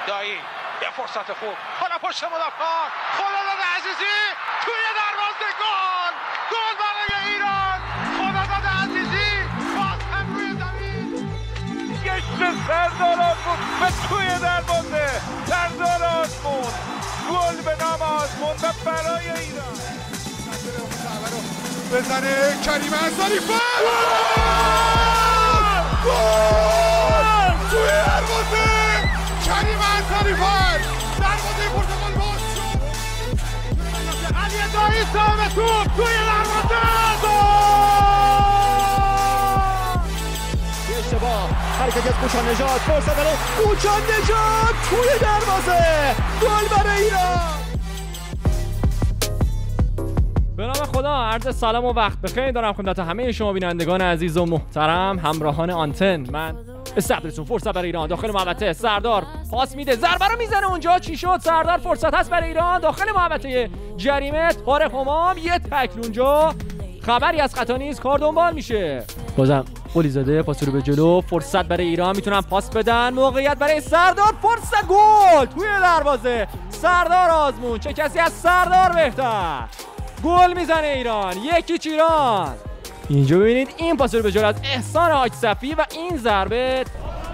دایی یه فرصت خوب، حالا پشت مدافع خداداد عزیزی توی دروازه، گل برای ایران. خداداد عزیزی باز هم روی زمین گشت سردار بود و توی دروازه سردار آزمون، گل به نام آزمون و برای ایران. بزنه کریم انصاری، گل توی دروازه کریم انصاری، دروازه پرتغال باز شد. علی دایی سام توپ توی دروازه، گل! اشتباه حرکت از کوچان نژاد، فرصت برای کوچان نژاد توی دروازه، گل برای ایران. به نام خدا، عرض سلام و وقت بخیر دارم خدمت همه شما بینندگان عزیز و محترم، همراهان آنتن. من استقبلتون. فرصت برای ایران داخل محوطه، سردار پاس میده، ضربه رو میزنه اونجا، چی شد؟ سردار فرصت هست برای ایران داخل محوطه جریمه، طارق همام یه تکل اونجا، خبری از خطا نیست، کار دنبال میشه. بازم غلیزاده پاس رو به جلو، فرصت برای ایران، میتونن پاس بدن، موقعیت برای سردار، فرصت، گل توی دروازه، سردار آزمون. چه کسی از سردار بهتر، گل میزنه ایران، 1-0 ایران. اینجا ببینید این پاس رو به جلو از احسان حاجصفی و این ضربه،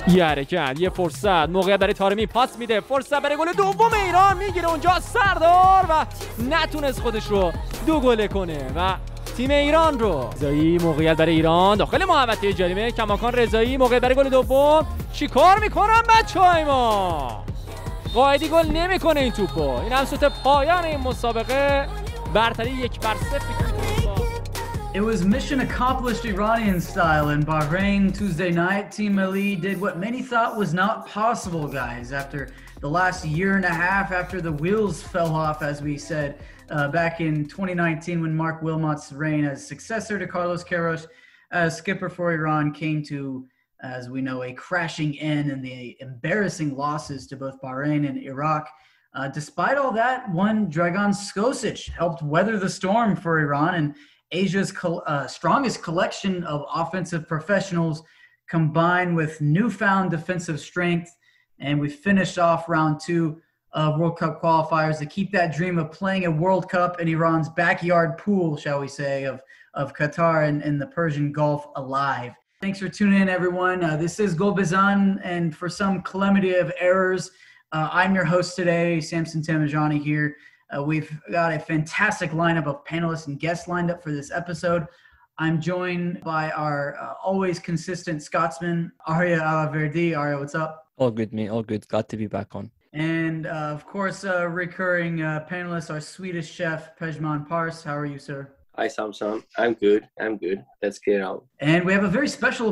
یه حرکت، یه فرصت، موقعیت برای طارمی، پاس میده، فرصت برای گل دوم ایران، میگیره اونجا سردار و نتونست خودش رو دو گله کنه و تیم ایران رو. رضایی، موقعیت برای ایران داخل محوطه جریمه، کماکان رضایی، موقعیت برای گل دوم. چیکار میکنن بچهای ما؟ قائدی گل نمیکنه این توپو. این هم سوت پایان این مسابقه، برتری 1-0. It was mission accomplished Iranian style in Bahrain Tuesday night. Team Melli did what many thought was not possible, guys, after the last year and a half, after the wheels fell off, as we said, back in 2019 when Mark Wilmot's reign as successor to Carlos Queiroz as skipper for Iran came to, as we know, a crashing end and the embarrassing losses to both Bahrain and Iraq. Despite all that, one Dragan Skočić helped weather the storm for Iran, and Asia's strongest collection of offensive professionals combined with newfound defensive strength. And we finished off round 2 of World Cup qualifiers to keep that dream of playing a World Cup in Iran's backyard pool, shall we say, of Qatar and the Persian Gulf alive. Thanks for tuning in, everyone. This is Gol Bezan, and for some calamity of errors, I'm your host today, Samson Tamijani here. We've got a fantastic lineup of panelists and guests lined up for this episode. I'm joined by our always consistent Scotsman, Arya Allahverdi. Arya, what's up? All good, mate. All good. Glad to be back on. And of course, recurring panelist, our Swedish chef, Pezhman. How are you, sir? Hi, Samson. I'm good. Let's get out. And we have a very special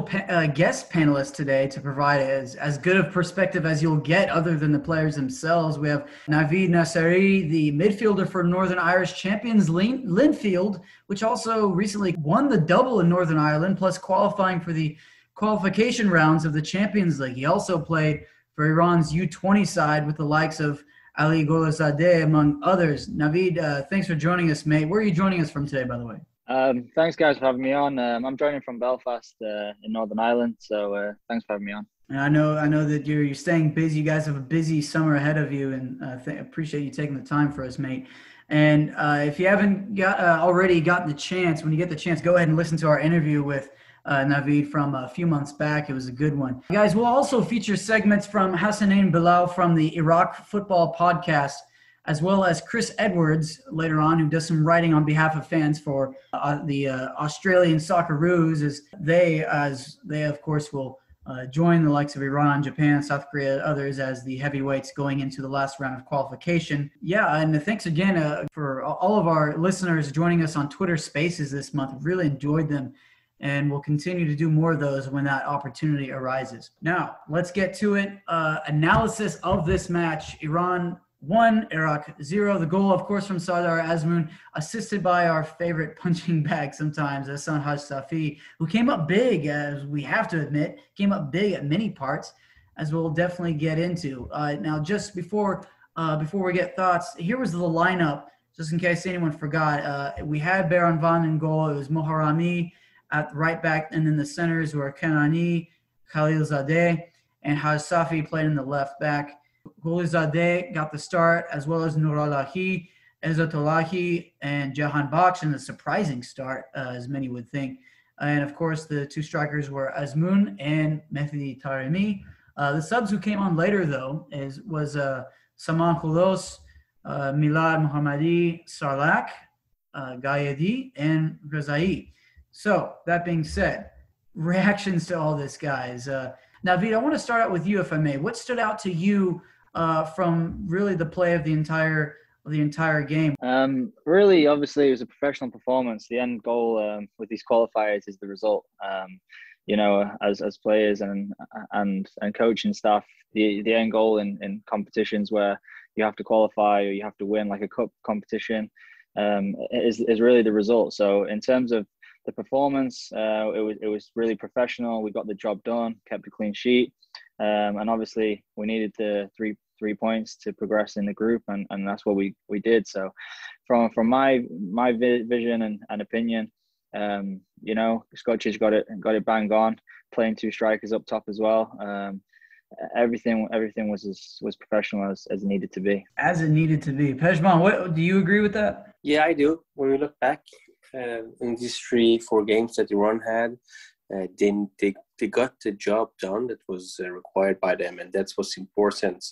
guest panelist today to provide as good of perspective as you'll get other than the players themselves. We have Navid Nasseri, the midfielder for Northern Irish champions Linfield, which also recently won the double in Northern Ireland, plus qualifying for the qualification rounds of the Champions League. He also played for Iran's U20 side with the likes of Ali Gholizadeh, among others. Navid, thanks for joining us, mate. Where are you joining us from today, by the way? Thanks, guys, for having me on. I'm joining from Belfast in Northern Ireland, so thanks for having me on. And I know that you're staying busy. You guys have a busy summer ahead of you, and appreciate you taking the time for us, mate. And if you haven't already gotten the chance, when you get the chance, go ahead and listen to our interview with Navid from a few months back. It was a good one. Guys, we'll also feature segments from Hassanane and Balal from the Iraq Football Podcast, as well as Chris Edwards later on, who does some writing on behalf of fans for the Australian Socceroos, as they of course will join the likes of Iran, Japan, South Korea, others as the heavyweights going into the last round of qualification. Yeah, and thanks again for all of our listeners joining us on Twitter Spaces this month. I've really enjoyed them, and we'll continue to do more of those when that opportunity arises. Now, let's get to it. Analysis of this match. Iran 1, Iraq 0. The goal, of course, from Sardar Azmoun, assisted by our favorite punching bag sometimes, Hassan Hajisafi, who came up big, as we have to admit, came up big at many parts, as we'll definitely get into. Now, just before we get thoughts, here was the lineup, just in case anyone forgot. We had Baron Van in goal. It was Moharami at right back, and then the centers were Kanani, Gholizadeh, and Hajisafi played in the left back. Gholizadeh got the start, as well as Nuralahi, Ezzatullahi, and Jahanbakhsh in a surprising start, as many would think. And, of course, the two strikers were Azmoun and Mehdi Taremi. The subs who came on later, though, was Saman Koulos, Milad Mohammadi, Sarlak, Gayedi, and Ghazai. So, that being said, reactions to all this, guys. Navid, I want to start out with you, if I may. What stood out to you from really the play of the entire game? Really, obviously, it was a professional performance. The end goal with these qualifiers is the result. As players and coaching staff, the end goal in competitions where you have to qualify or you have to win, like a cup competition, is really the result. So in terms of the performance, it was really professional. We got the job done, kept a clean sheet, and obviously we needed the three points to progress in the group, and that's what we did. So from my vision and opinion, Skočić got it bang on, playing two strikers up top as well. Everything was professional as it needed to be. As it needed to be. Pezhman, what do you agree with that? Yeah, I do. When we look back in these 3-4 games that Iran had, they got the job done that was required by them, and that's what's important.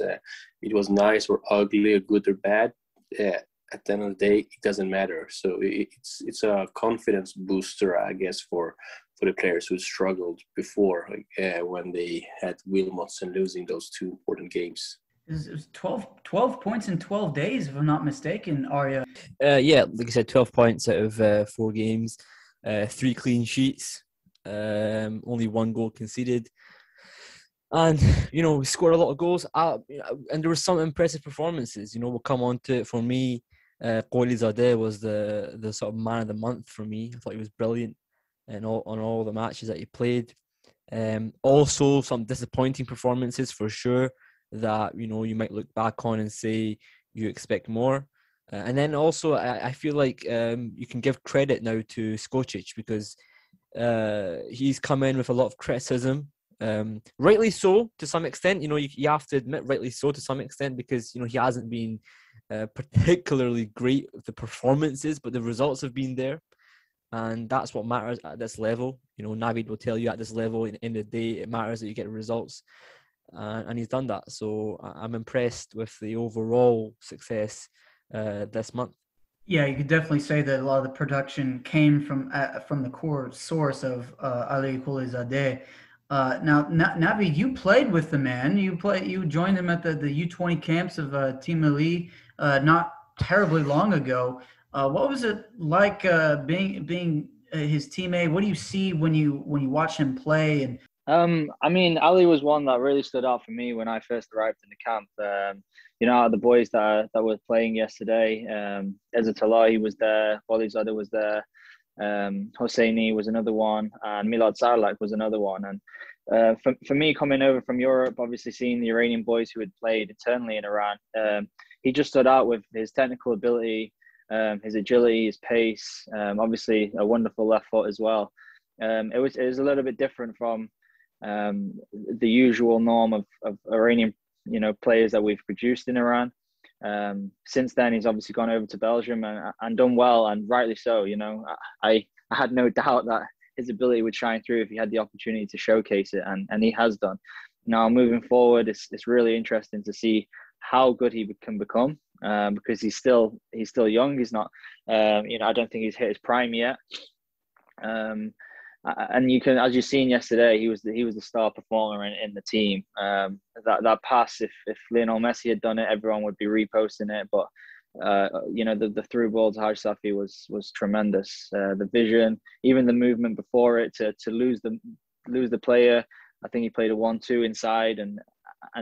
It was nice or ugly or good or bad. At the end of the day, it doesn't matter. So it's a confidence booster, I guess, for the players who struggled before, when they had Wilmots and losing those two important games. It was 12 points in 12 days, if I'm not mistaken, Arya. Yeah, like I said, 12 points out of 4 games, 3 clean sheets, only 1 goal conceded. And, we scored a lot of goals. And there were some impressive performances. We'll come on to it. For me, Gholizadeh was the sort of man of the month for me. I thought he was brilliant on all the matches that he played. Also, some disappointing performances for sure that, you might look back on and say you expect more. And then also, I feel like you can give credit now to Skočić because he's come in with a lot of criticism. Rightly so, to some extent. You have to admit, rightly so to some extent, because, he hasn't been particularly great with the performances, but the results have been there. And that's what matters at this level. Navid will tell you at this level, in the day, it matters that you get results. And he's done that. So I'm impressed with the overall success this month. Yeah, you could definitely say that a lot of the production came from the core source of Ali Gholizadeh. Now, Navid, you played with the man. You joined him at the U20 camps of Team Melli not terribly long ago. What was it like being his teammate? What do you see when you watch him play? And Ali was one that really stood out for me when I first arrived in the camp. The boys that were playing yesterday, Ezzatullahi was there, Gholizadeh was there, Hosseini was another one, and Milad Sarlak was another one. And for me, coming over from Europe, obviously seeing the Iranian boys who had played internally in Iran, he just stood out with his technical ability, his agility, his pace, obviously a wonderful left foot as well. It was a little bit different from the usual norm of Iranian players that we've produced in Iran. Since then, he's obviously gone over to Belgium and done well, and rightly so. I had no doubt that his ability would shine through if he had the opportunity to showcase it, and he has done. Now, moving forward, it's really interesting to see how good he can become, because he's still young. He's not, I don't think he's hit his prime yet. And you can, as you've seen yesterday, he was the star performer in the team. That pass, if Lionel Messi had done it, everyone would be reposting it. But the through ball to Haj Safi was tremendous. The vision, even the movement before it to lose the player. I think he played a 1-2 inside, and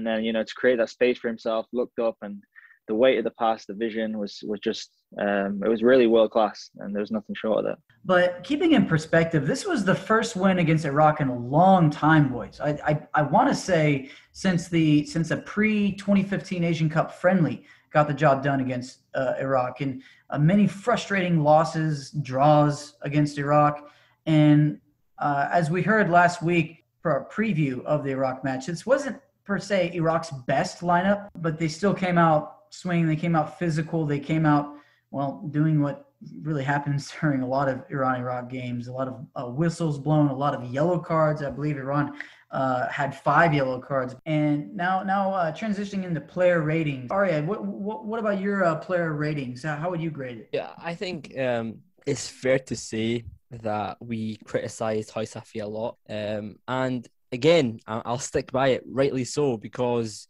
then to create that space for himself, looked up, and the weight of the pass, the vision was just it was really world class, and there was nothing short of that. But keeping in perspective, this was the first win against Iraq in a long time, boys. I want to say since a pre-2015 Asian Cup friendly got the job done against Iraq, and many frustrating losses, draws against Iraq, and as we heard last week for our preview of the Iraq match, this wasn't per se Iraq's best lineup, but they still came out swinging. They came out physical. They came out, well, doing what really happens during a lot of Iran-Iraq games, a lot of whistles blown, a lot of yellow cards. I believe Iran had 5 yellow cards. And now transitioning into player ratings. Arya, what about your player ratings? How would you grade it? Yeah, I think it's fair to say that we criticised Housafi a lot. And again, I'll stick by it, rightly so, because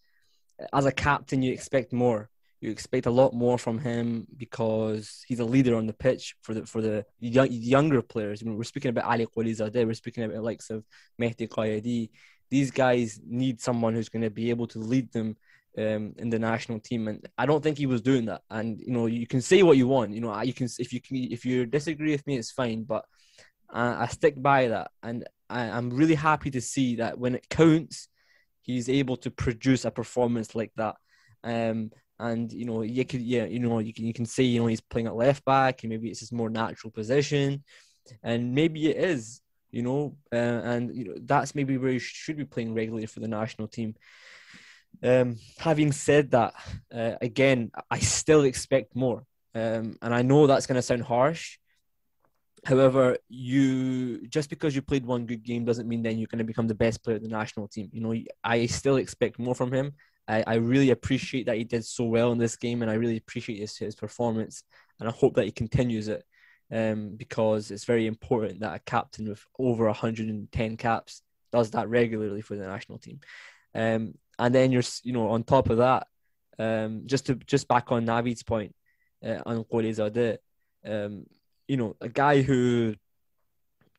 as a captain, you expect more. You expect a lot more from him because he's a leader on the pitch for the younger players. I mean, we're speaking about Ali Gholizadeh, we're speaking about the likes of Mahdi Qayadi. These guys need someone who's going to be able to lead them in the national team, and I don't think he was doing that. And you can say what you want. If you disagree with me, it's fine. But I stick by that, and I'm really happy to see that when it counts, he's able to produce a performance like that. And you can say he's playing at left back, and maybe it's his more natural position, and maybe it is, that's maybe where he should be playing regularly for the national team. Having said that, again, I still expect more, and I know that's going to sound harsh. However, just because you played one good game doesn't mean then you're going to become the best player of the national team. I still expect more from him. I really appreciate that he did so well in this game, and I really appreciate his performance, and I hope that he continues it, because it's very important that a captain with over 110 caps does that regularly for the national team. And then on top of that, just back on Navid's point on Gholizadeh, a guy who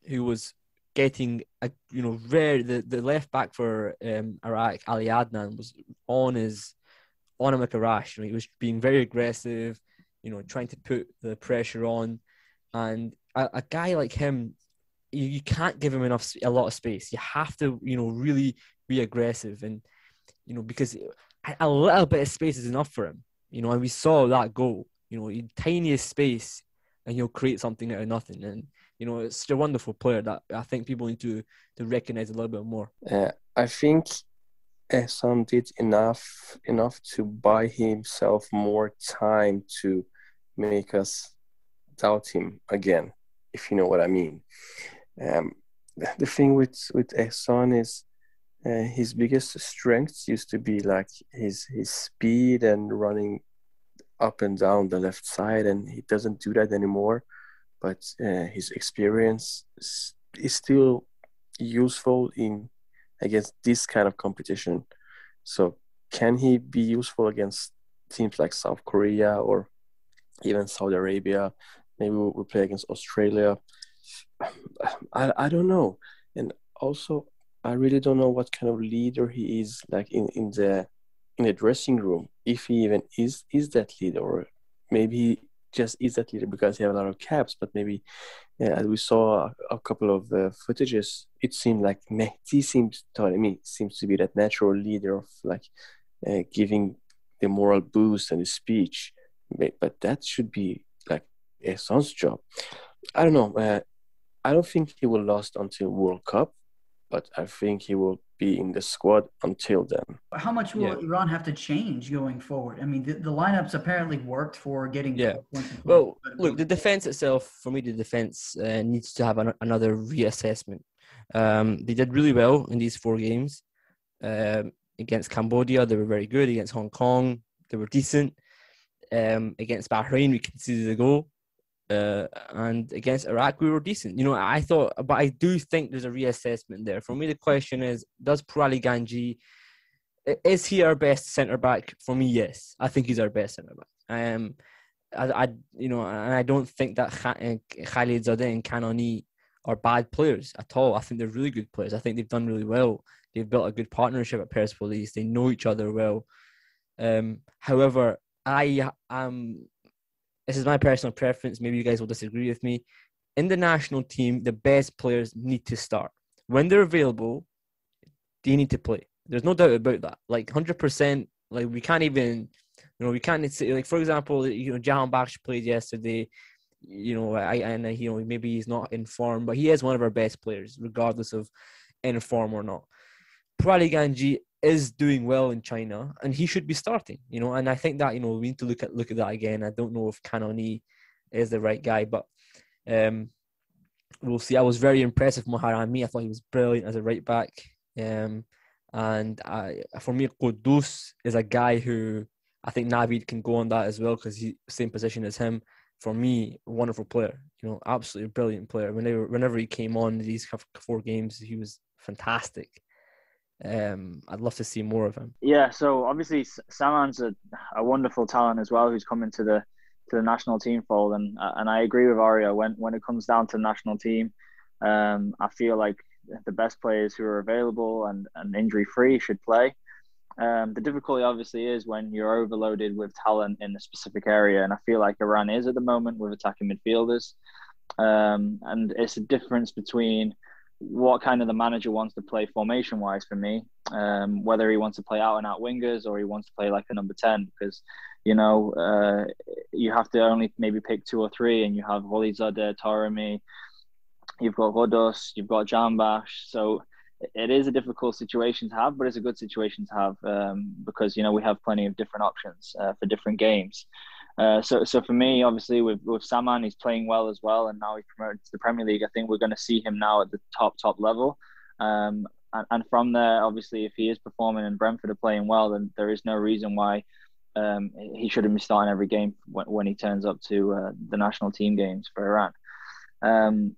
was getting the left back for Iraq, Ali Adnan, was on him like a rash. He was being very aggressive, trying to put the pressure on, and a guy like him, you can't give him a lot of space. You have to really be aggressive, and because a little bit of space is enough for him. And we saw that goal. Tiniest space, and he'll create something out of nothing. And it's such a wonderful player that I think people need to recognize a little bit more. I think Hassan did enough to buy himself more time to make us doubt him again, if you know what I mean. The thing with Hassan is his biggest strengths used to be like his speed and running up and down the left side, and he doesn't do that anymore. But his experience is still useful against this kind of competition. So can he be useful against teams like South Korea or even Saudi Arabia? Maybe we'll play against Australia. I don't know. And also, I really don't know what kind of leader he is, like in the dressing room, if he even is that leader, or maybe he just is that leader because he has a lot of caps. But maybe, as we saw a couple of footages, it seemed like Mahdi seems to be that natural leader of giving the moral boost and the speech. But that should be like Hassan's job. I don't know. I don't think he will last until World Cup, but I think he will be in the squad until then. How much will Iran have to change going forward? I mean, the lineups apparently worked for getting points. Well, look, the defense itself, for me, the defense needs to have another reassessment. They did really well in these 4 games. Against Cambodia, they were very good. Against Hong Kong, they were decent. Against Bahrain, we conceded a goal. And against Iraq, we were decent. I thought, but I do think there's a reassessment there. For me, the question is, does Purali Ganji, is he our best centre-back? For me, yes. I think he's our best centre-back. And I don't think that Gholizadeh and Kanani are bad players at all. I think they're really good players. I think they've done really well. They've built a good partnership at Persepolis. They know each other well. However, this is my personal preference. Maybe you guys will disagree with me. In the national team, the best players need to start. When they're available, they need to play. There's no doubt about that. 100%. We can't even, we can't say, for example, Javanbakhsh played yesterday. Maybe he's not in form, but he is one of our best players, regardless of in form or not. Purali Ganji is doing well in China, and he should be starting, and I think that, we need to look at that again. I don't know if Kanoni is the right guy, but we'll see. I was very impressed with Maharami. I thought he was brilliant as a right back. For me, Quddus is a guy who I think Navid can go on that as well, because he's same position as him. For me, wonderful player, absolutely brilliant player. Whenever he came on these 4 games, he was fantastic. I'd love to see more of him. Yeah, so obviously Saman's a wonderful talent as well, who's come into the national team fold, and I agree with Arya when it comes down to the national team. I feel like the best players who are available and injury free should play. The difficulty obviously is when you're overloaded with talent in a specific area, and I feel like Iran is at the moment with attacking midfielders. And it's a difference between what kind of the manager wants to play formation wise for me, whether he wants to play out and out wingers or he wants to play like a number 10, because you have to only maybe pick 2 or 3, and you have Gholizadeh, Taremi, you've got Quddus, you've got Javanbakhsh. So it is a difficult situation to have, but it's a good situation to have, because we have plenty of different options for different games. So for me, obviously with Saman, he's playing well as well, and now he's promoted to the Premier League. I think we're going to see him now at the top level, and from there, obviously, if he is performing and Brentford are playing well, then there is no reason why he shouldn't be starting every game when he turns up to the national team games for Iran.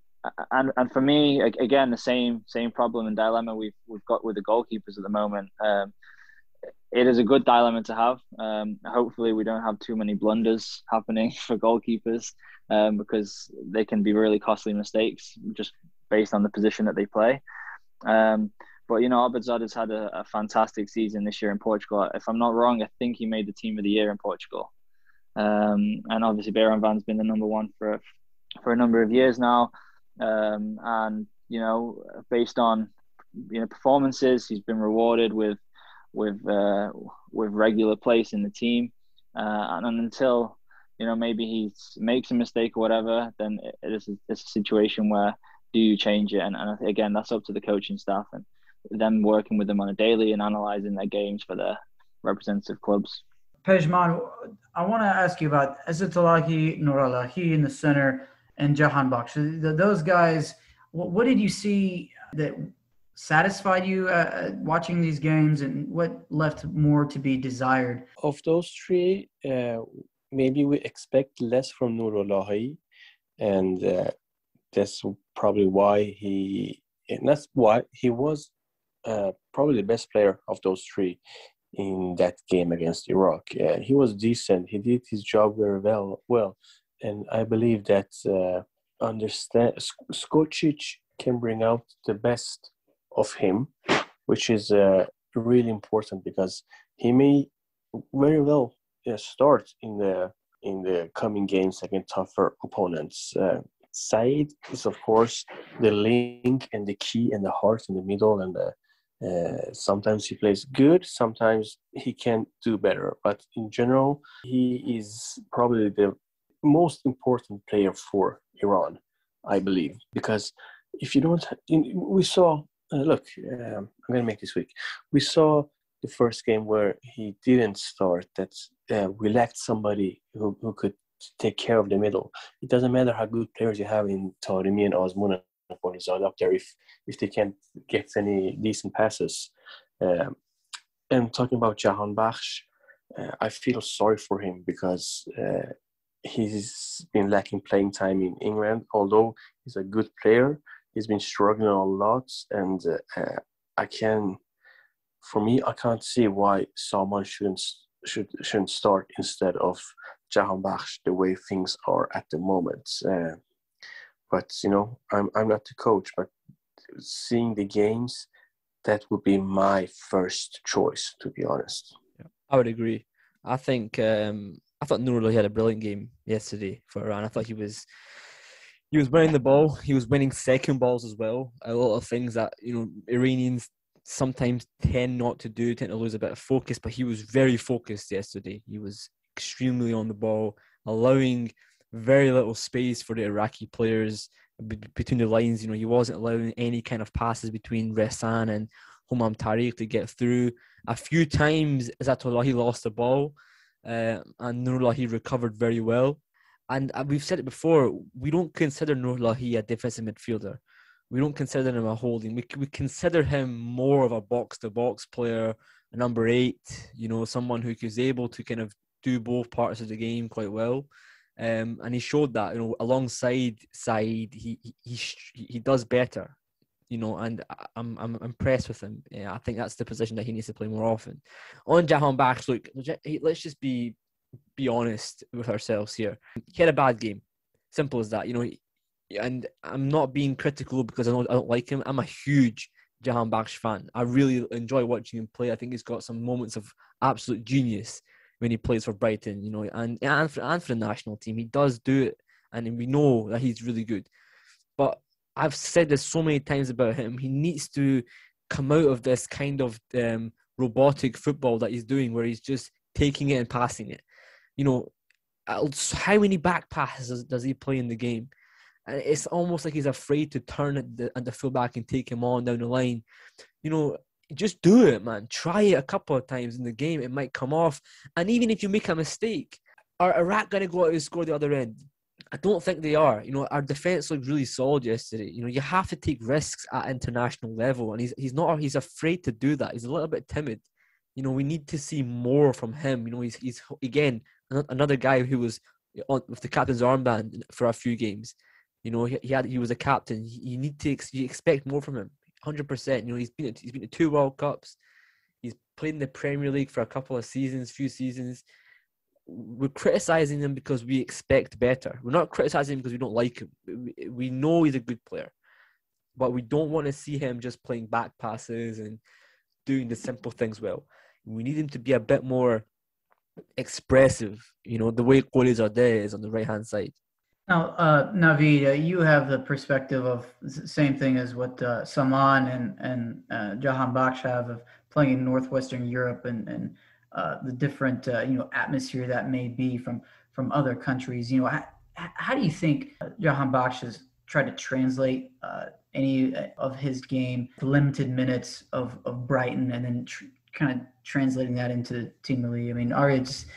And for me, again, the same problem and dilemma we've got with the goalkeepers at the moment. It is a good dilemma to have. Hopefully, we don't have too many blunders happening for goalkeepers, because they can be really costly mistakes just based on the position that they play. But Allahverdi's had a fantastic season this year in Portugal. If I'm not wrong, I think he made the team of the year in Portugal. And obviously, Bayern Van's been the number 1 for a number of years now. And based on performances, he's been rewarded with regular place in the team, and until maybe he makes a mistake or whatever, then it's a situation where do you change it? And again, that's up to the coaching staff and them working with them on a daily and analysing their games for their representative clubs. Pezhman, I want to ask you about Ezzatullahi, Nourallahi in the center, and Jahanbakhsh. Those guys, what did you see that satisfied you watching these games, and what left more to be desired? Of those 3, maybe we expect less from Nourallahi, and that's probably why he was probably the best player of those 3 in that game against Iraq. He was decent. He did his job very well. And I believe that Skočić can bring out the best of him, which is really important, because he may very well start in the coming games against tougher opponents. Said is, of course, the link and the key and the heart in the middle, and sometimes he plays good, sometimes he can do better. But in general, he is probably the most important player for Iran, I believe, because if you don't, we saw. I'm going to make this week. We saw the first game where he didn't start. That we lacked somebody who could take care of the middle. It doesn't matter how good players you have in Taremi and Azmoun and Gholizadeh up there if they can't get any decent passes. And talking about Jahanbakhsh, I feel sorry for him because he's been lacking playing time in England. Although he's a good player, he's been struggling a lot, and I can't see why someone shouldn't start instead of Javanbakhsh the way things are at the moment. But I'm not the coach, but seeing the games, that would be my first choice, to be honest. Yeah, I would agree. I think I thought Nourallahi had a brilliant game yesterday for Iran. I thought he was winning the ball. He was winning second balls as well. A lot of things that Iranians sometimes tend to lose a bit of focus, but he was very focused yesterday. He was extremely on the ball, allowing very little space for the Iraqi players between the lines. He wasn't allowing any kind of passes between Ressan and Humam Tariq to get through. A few times Zatolahi lost the ball, and Nurulahi recovered very well. And we've said it before, we don't consider Nurulahi a defensive midfielder. We don't consider him a holding. We consider him more of a box-to-box player, a number 8, someone who is able to kind of do both parts of the game quite well. And he showed that, alongside Saeed, he does better, and I'm impressed with him. Yeah, I think that's the position that he needs to play more often. On Jahanbakhsh, look, let's just be honest with ourselves here. He had a bad game. Simple as that, and I'm not being critical because I don't like him. I'm a huge Jahanbakhsh fan. I really enjoy watching him play. I think he's got some moments of absolute genius when he plays for Brighton, and for the national team. He does do it, and we know that he's really good. But I've said this so many times about him. He needs to come out of this kind of robotic football that he's doing, where he's just taking it and passing it. How many back passes does he play in the game? And it's almost like he's afraid to turn at the fullback and take him on down the line. Just do it, man. Try it a couple of times in the game. It might come off. And even if you make a mistake, are Iraq going to go out and score the other end? I don't think they are. Our defence looked really solid yesterday. You have to take risks at international level. And he's afraid to do that. He's a little bit timid. We need to see more from him. He's again, another guy who was with the captain's armband for a few games. He was a captain. You expect more from him, 100%. He's been to 2 World Cups. He's played in the Premier League for a few seasons. We're criticising him because we expect better. We're not criticising him because we don't like him. We know he's a good player, but we don't want to see him just playing back passes and doing the simple things well. We need him to be a bit more expressive, the way Gholizadeh is on the right-hand side. Now, Navid, you have the perspective of the same thing as what Samson and Jahanbakhsh have of playing in Northwestern Europe and the different atmosphere that may be from other countries. How do you think Jahanbakhsh has tried to translate any of his game, the limited minutes of Brighton, and then kind of translating that into Team Melli? I mean, Arya just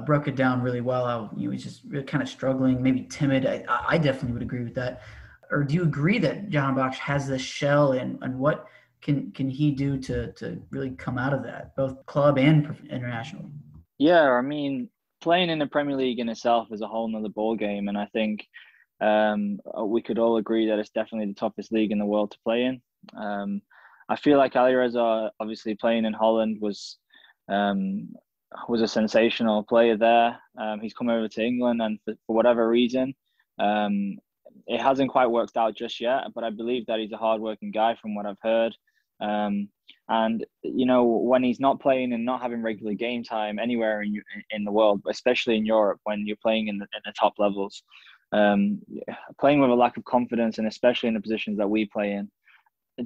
broke it down really well. How he was just really kind of struggling, maybe timid. I definitely would agree with that. Or do you agree that Jahanbakhsh has this shell, and what can he do to really come out of that, both club and international? Yeah, I mean, playing in the Premier League in itself is a whole nother ball game, and I think we could all agree that it's definitely the toughest league in the world to play in. I feel like Alireza, obviously playing in Holland, was a sensational player there. He's come over to England, and for whatever reason, it hasn't quite worked out just yet. But I believe that he's a hardworking guy from what I've heard. And when he's not playing and not having regular game time anywhere in the world, especially in Europe, when you're playing in the top levels, playing with a lack of confidence, and especially in the positions that we play in,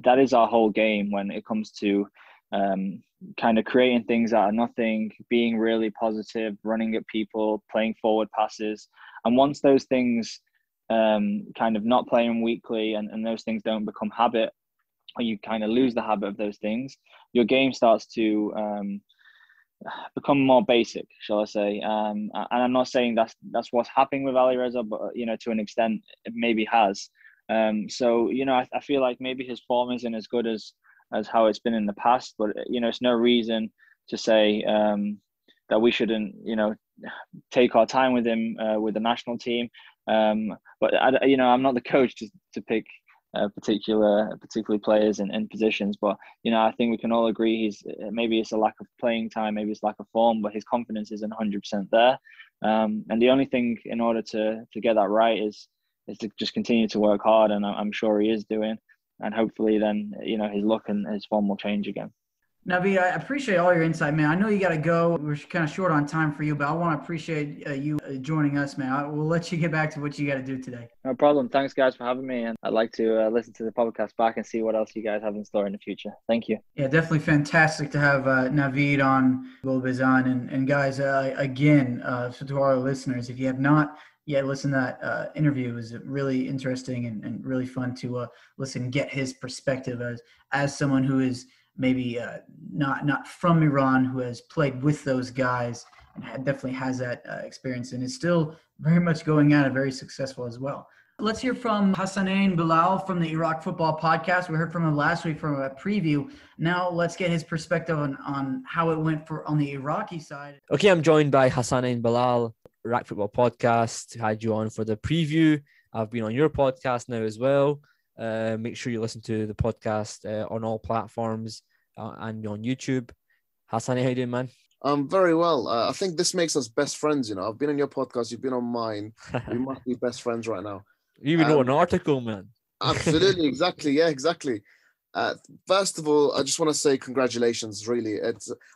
that is our whole game when it comes to kind of creating things out of nothing, being really positive, running at people, playing forward passes. And once those things kind of not playing weekly and those things don't become habit, or you kind of lose the habit of those things, your game starts to become more basic, shall I say. And I'm not saying that's what's happening with Alireza, but, to an extent, it maybe has. I feel like maybe his form isn't as good as how it's been in the past, but it's no reason to say that we shouldn't take our time with him with the national team. But I'm not the coach to pick particularly players and positions, but I think we can all agree maybe it's a lack of playing time, maybe it's lack of form, but his confidence isn't 100% there. And the only thing in order to get that right is to just continue to work hard, and I'm sure he is doing. And hopefully then, his look and his form will change again. Navid, I appreciate all your insight, man. I know you got to go. We're kind of short on time for you, but I want to appreciate you joining us, man. We'll let you get back to what you got to do today. No problem. Thanks, guys, for having me. And I'd like to listen to the podcast back and see what else you guys have in store in the future. Thank you. Yeah, definitely fantastic to have Navid on Gol Bezan. And guys, again, so to our listeners, if you have not yet listened to that interview, it was really interesting and really fun to listen, get his perspective as someone who is maybe not from Iran, who has played with those guys and definitely has that experience and is still very much going at it, very successful as well. Let's hear from Hassanane Balal from the Iraq Football Podcast. We heard from him last week from a preview. Now let's get his perspective on how it went on the Iraqi side. Okay, I'm joined by Hassanane Balal, Iraq Football Podcast. Had you on for the preview. I've been on your podcast now as well. Make sure you listen to the podcast on all platforms and on YouTube. Hassanane, how you doing, man? I'm very well. I think this makes us best friends. I've been on your podcast. You've been on mine. We must be best friends right now. You even wrote an article, man. Absolutely. Exactly. Yeah, exactly. First of all, I just want to say congratulations, really.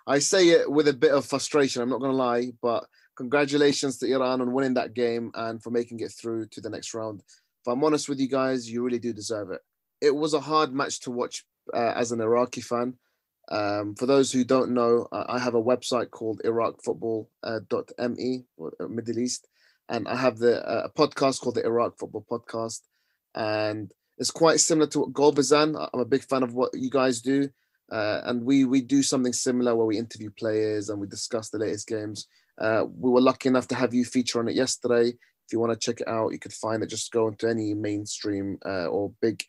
I say it with a bit of frustration, I'm not going to lie, but congratulations to Iran on winning that game and for making it through to the next round. If I'm honest with you guys, you really do deserve it. It was a hard match to watch as an Iraqi fan. For those who don't know, I have a website called iraqfootball.me, Middle East, and I have a podcast called the Iraq Football Podcast, and it's quite similar to Gol Bezan. I'm a big fan of what you guys do, and we do something similar where we interview players and we discuss the latest games. We were lucky enough to have you feature on it yesterday. If you want to check it out, you could find it. Just go into any mainstream or big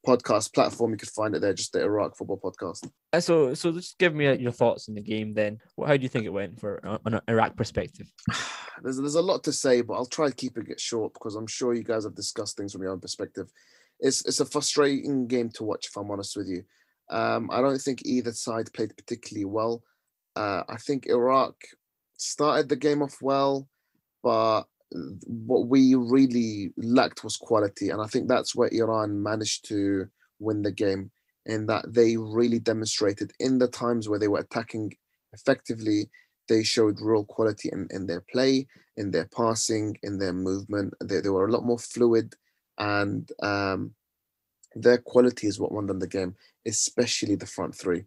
podcast platform, you could find it there, just the Iraq Football Podcast. So just give me your thoughts on the game then. How do you think it went on an Iraq perspective? There's a lot to say, but I'll try keeping it short because I'm sure you guys have discussed things from your own perspective. It's a frustrating game to watch, if I'm honest with you. I don't think either side played particularly well. I think Iraq started the game off well, but what we really lacked was quality, and I think that's where Iran managed to win the game, in that they really demonstrated in the times where they were attacking effectively, they showed real quality in their play, in their passing, in their movement. They were a lot more fluid, and their quality is what won them the game, especially the front three.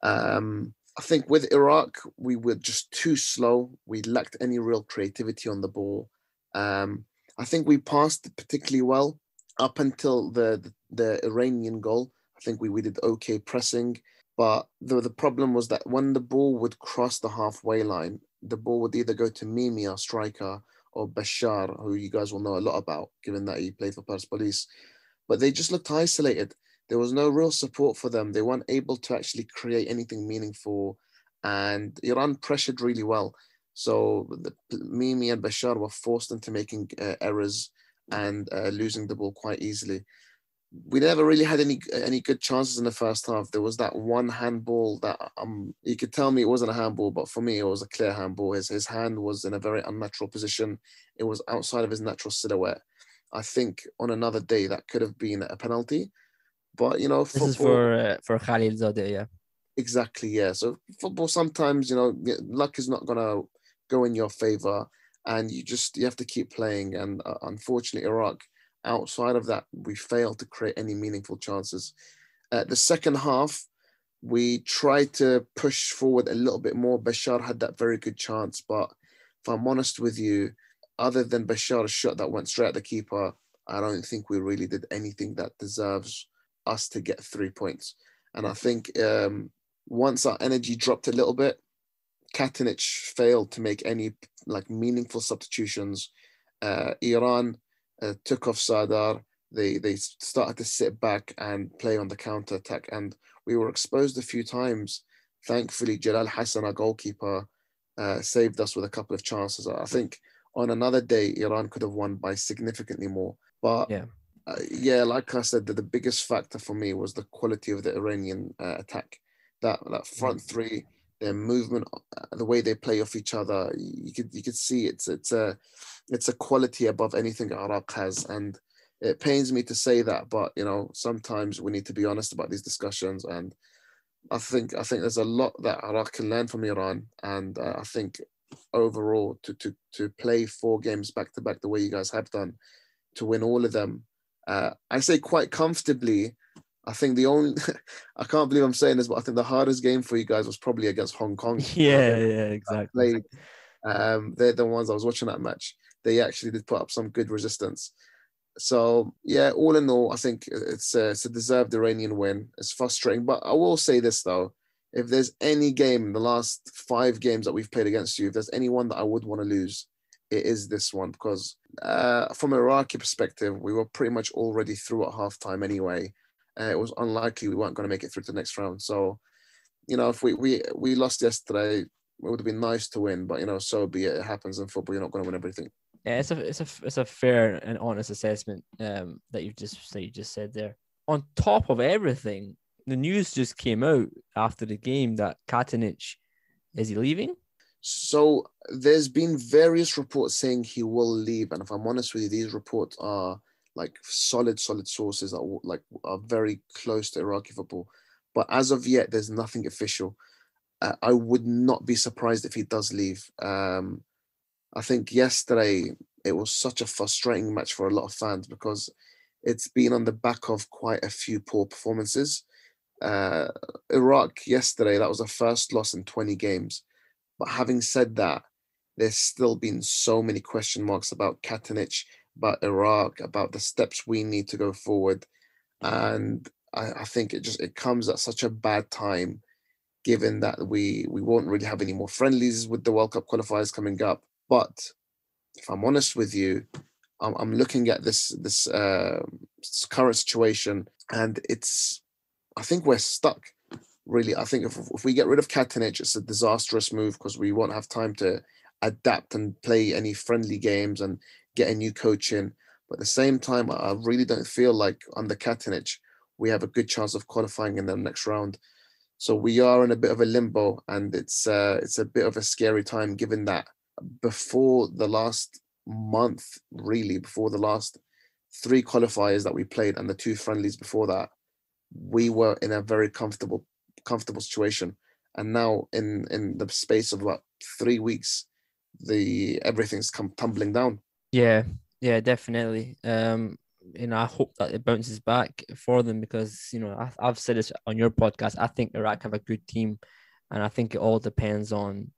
I think with Iraq, we were just too slow. We lacked any real creativity on the ball. I think we passed particularly well up until the Iranian goal. I think we did okay pressing, but the problem was that when the ball would cross the halfway line, the ball would either go to Mimi, our striker, or Bashar, who you guys will know a lot about, given that he played for Persian. But they just looked isolated. There was no real support for them. They weren't able to actually create anything meaningful, and Iran pressured really well. So Mimi and Bashar were forced into making errors and losing the ball quite easily. We never really had any good chances in the first half. There was that one handball that you could tell me it wasn't a handball, but for me it was a clear handball. His hand was in a very unnatural position. It was outside of his natural silhouette. I think on another day that could have been a penalty, but football, this is for Gholizadeh, yeah. Exactly, yeah. So football sometimes, luck is not gonna go in your favor, and you have to keep playing. And unfortunately, Iraq, outside of that, we failed to create any meaningful chances. The second half, we tried to push forward a little bit more. Bashar had that very good chance, but if I'm honest with you, other than Bashar's shot that went straight at the keeper, I don't think we really did anything that deserves us to get 3 points. And I think once our energy dropped a little bit, Katanic failed to make any meaningful substitutions. Iran took off Sardar. They started to sit back and play on the counter attack, and we were exposed a few times. Thankfully, Jalal Hassan, our goalkeeper, saved us with a couple of chances. I think on another day, Iran could have won by significantly more. But like I said, the biggest factor for me was the quality of the Iranian attack. That front three, their movement, the way they play off each other, you could see it's a quality above anything Iraq has. And it pains me to say that, but sometimes we need to be honest about these discussions. And I think there's a lot that Iraq can learn from Iran. And I think overall to play 4 games back to back the way you guys have done, to win all of them, I say quite comfortably. I think I can't believe I'm saying this, but I think the hardest game for you guys was probably against Hong Kong. Yeah, exactly. They're the ones I was watching that match. They actually did put up some good resistance. So yeah, all in all, I think it's a deserved Iranian win. It's frustrating, but I will say this though: if there's any game in the last 5 games that we've played against you, if there's any one that I would want to lose, it is this one, because from an Iraqi perspective, we were pretty much already through at halftime anyway. It was unlikely we weren't going to make it through to the next round. So, if we lost yesterday, it would have been nice to win, but so be it. It happens in football. You're not going to win everything. Yeah, it's a fair and honest assessment that you just said there. On top of everything, the news just came out after the game that Katanic, is he leaving? So there's been various reports saying he will leave, and if I'm honest with you, these reports are like solid sources that are very close to Iraqi football. But as of yet, there's nothing official. I would not be surprised if he does leave. I think yesterday it was such a frustrating match for a lot of fans because it's been on the back of quite a few poor performances. Iraq yesterday, that was our first loss in 20 games. But having said that, there's still been so many question marks about Katanic, about Iraq, about the steps we need to go forward. And I think it comes at such a bad time, given that we won't really have any more friendlies with the World Cup qualifiers coming up. But if I'm honest with you, I'm looking at this current situation, and I think we're stuck. Really, I think if we get rid of Katanic, it's a disastrous move because we won't have time to adapt and play any friendly games and get a new coach in. But at the same time, I really don't feel like under Katanic we have a good chance of qualifying in the next round. So we are in a bit of a limbo, and it's a bit of a scary time, given that before the last month, really, before the last 3 qualifiers that we played and the 2 friendlies before that, we were in a very comfortable situation. And now in the space of about 3 weeks, everything's come tumbling down. Yeah, definitely. I hope that it bounces back for them because, I've said this on your podcast. I think Iraq have a good team, and I think it all depends on,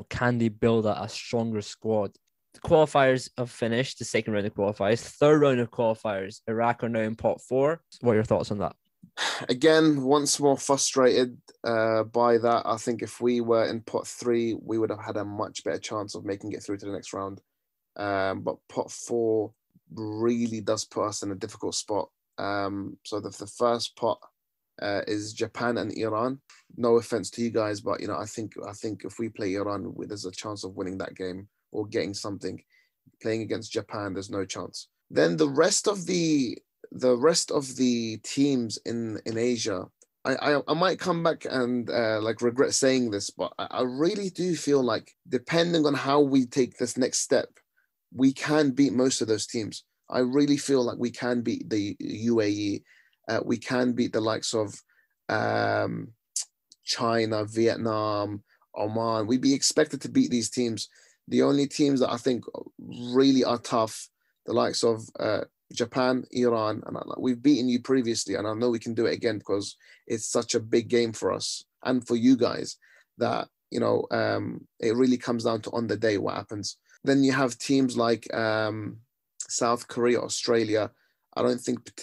can they build a stronger squad? The qualifiers have finished, the second round of qualifiers, third round of qualifiers. Iraq are now in pot 4. What are your thoughts on that? Again, once more frustrated by that. I think if we were in pot 3, we would have had a much better chance of making it through to the next round. But pot 4 really does put us in a difficult spot. So the first pot is Japan and Iran. No offense to you guys, but I think if we play Iran, there's a chance of winning that game or getting something. Playing against Japan, there's no chance. Then the rest of the teams in Asia, I might come back and regret saying this, but I really do feel like depending on how we take this next step, we can beat most of those teams. I really feel like we can beat the UAE. We can beat the likes of China, Vietnam, Oman. We'd be expected to beat these teams. The only teams that I think really are tough, the likes of Japan, Iran, and we've beaten you previously, and I know we can do it again because it's such a big game for us and for you guys that it really comes down to on the day what happens. Then you have teams like South Korea, Australia. I don't think they're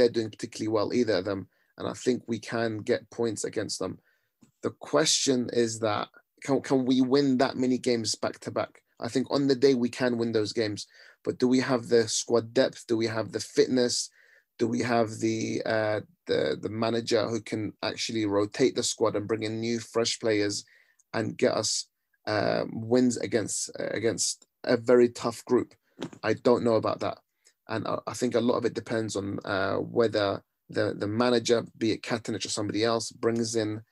doing particularly well, either of them, and I think we can get points against them. The question is that can we win that many games back to back? I think on the day we can win those games, but do we have the squad depth? Do we have the fitness? Do we have the manager who can actually rotate the squad and bring in new, fresh players and get us wins against a very tough group? I don't know about that, and I think a lot of it depends on whether the manager, be it Katanic or somebody else, brings in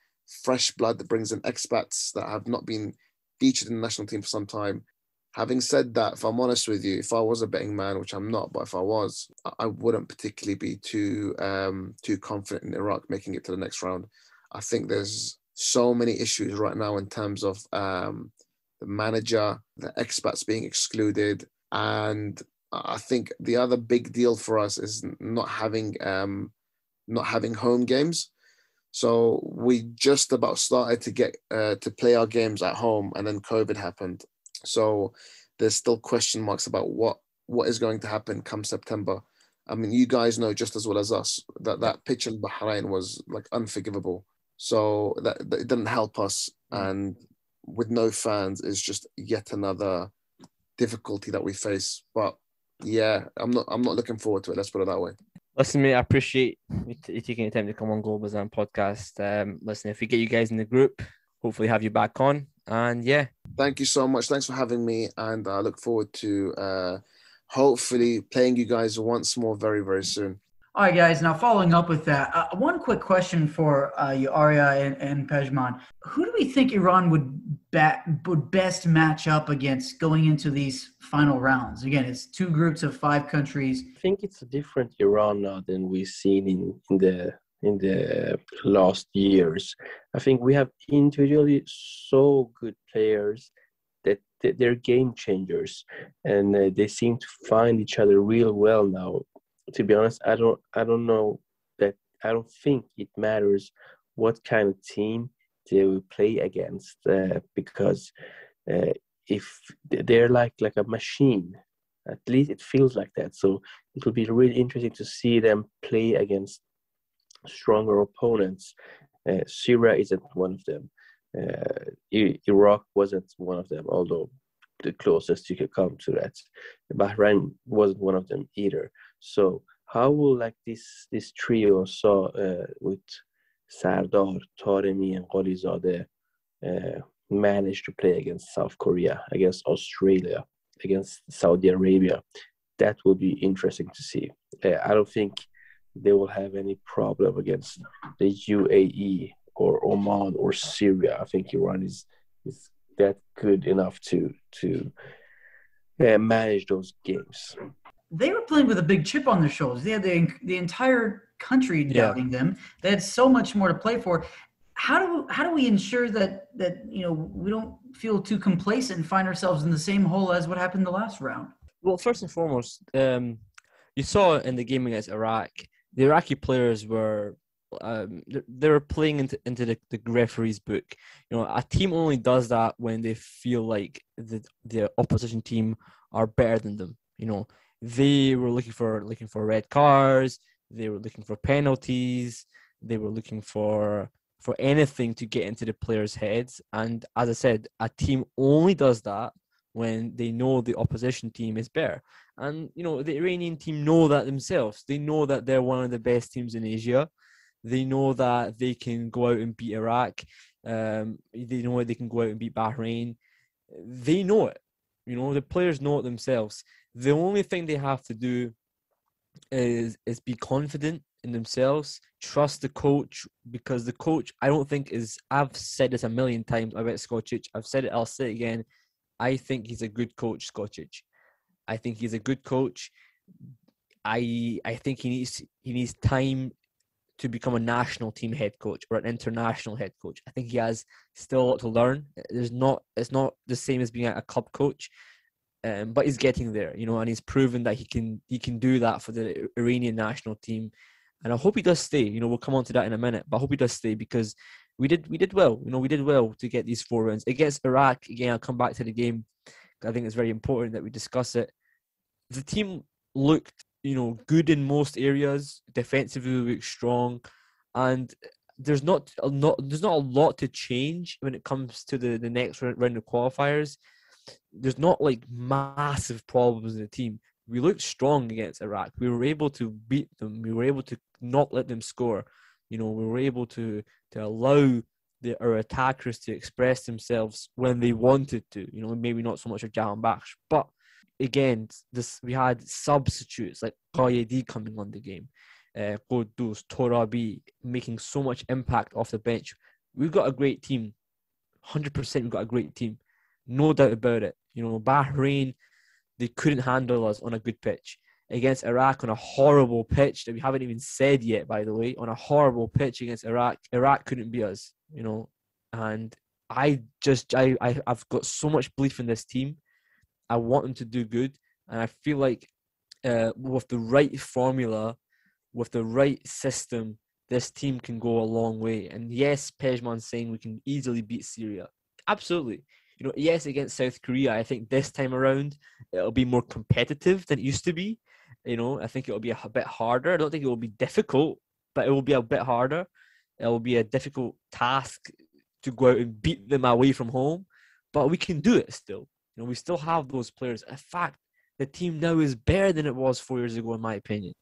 fresh blood, that brings in expats that have not been featured in the national team for some time. Having said that, if I'm honest with you, if I was a betting man, which I'm not, but if I was, I wouldn't particularly be too confident in Iraq making it to the next round. I think there's so many issues right now in terms of the manager, the expats being excluded, and I think the other big deal for us is not having home games. So we just about started to get to play our games at home, and then COVID happened. So there's still question marks about what is going to happen come September. I mean, you guys know just as well as us that pitch in Bahrain was like unforgivable. So that it didn't help us, and with no fans is just yet another difficulty that we face. But yeah, I'm not looking forward to it. Let's put it that way. Listen, mate, I appreciate you taking the time to come on Gol Bezan Podcast. Listen, if we get you guys in the group, hopefully have you back on. And yeah, thank you so much. Thanks for having me, and I look forward to hopefully playing you guys once more very, very soon. All right, guys. Now, following up with that, one quick question for you, Arya and Pezhman. Who do we think Iran would best match up against going into these final rounds? Again, it's 2 groups of 5 countries. I think it's a different Iran now than we've seen in the last years. I think we have individually so good players that they're game changers, and they seem to find each other real well now. To be honest, I don't know that. I don't think it matters what kind of team they will play against, because if they're like a machine, at least it feels like that. So it will be really interesting to see them play against stronger opponents. Syria isn't one of them. Iraq wasn't one of them, although the closest you could come to that. Bahrain wasn't one of them either. So how will this trio with Sardar, Taremi, and Gholizadeh manage to play against South Korea, against Australia, against Saudi Arabia? That will be interesting to see. I don't think they will have any problem against the UAE or Oman or Syria. I think Iran is that good enough to manage those games. They were playing with a big chip on their shoulders. They had the entire country doubting them. They had so much more to play for. How do we ensure that we don't feel too complacent and find ourselves in the same hole as what happened the last round? Well, first and foremost, you saw in the game against Iraq, the Iraqi players were they were playing into the referee's book. A team only does that when they feel like the opposition team are better than them. They were looking for red cards. They were looking for penalties. They were looking for anything to get into the players' heads. And as I said, a team only does that when they know the opposition team is better. And, the Iranian team know that themselves. They know that they're one of the best teams in Asia. They know that they can go out and beat Iraq. They know they can go out and beat Bahrain. They know it. The players know it themselves. The only thing they have to do is be confident in themselves, trust the coach, because the coach, I don't think I've said this a million times about Skočić. I've said it, I'll say it again. I think he's a good coach, Skočić. I think he's a good coach. I think he needs time to become a national team head coach or an international head coach. I think he has still a lot to learn. It's not the same as being a club coach. But he's getting there, and he's proven that he can do that for the Iranian national team, and I hope he does stay. We'll come on to that in a minute, but I hope he does stay because we did well. We did well to get these 4 wins against Iraq. Again, I'll come back to the game. I think it's very important that we discuss it. The team looked, good in most areas. Defensively, we looked strong, and there's not a lot to change when it comes to the next round of qualifiers. There's not like massive problems in the team. We looked strong against Iraq. We were able to beat them. We were able to not let them score. We were able to allow our attackers to express themselves when they wanted to. Maybe not so much of Javanbakhsh, but again, we had substitutes like Qayedi coming on the game, Qudus, Torabi making so much impact off the bench. We've got a great team. 100% we've got a great team. No doubt about it. Bahrain, they couldn't handle us on a good pitch. Against Iraq on a horrible pitch that we haven't even said yet, by the way, on a horrible pitch against Iraq couldn't beat us, And I've got so much belief in this team. I want them to do good. And I feel like with the right formula, with the right system, this team can go a long way. And yes, Pezhman's saying we can easily beat Syria. Absolutely. Yes, against South Korea, I think this time around it'll be more competitive than it used to be. I think it'll be a bit harder. I don't think it will be difficult, but it will be a bit harder. It will be a difficult task to go out and beat them away from home, but we can do it still. We still have those players. In fact, the team now is better than it was 4 years ago, in my opinion.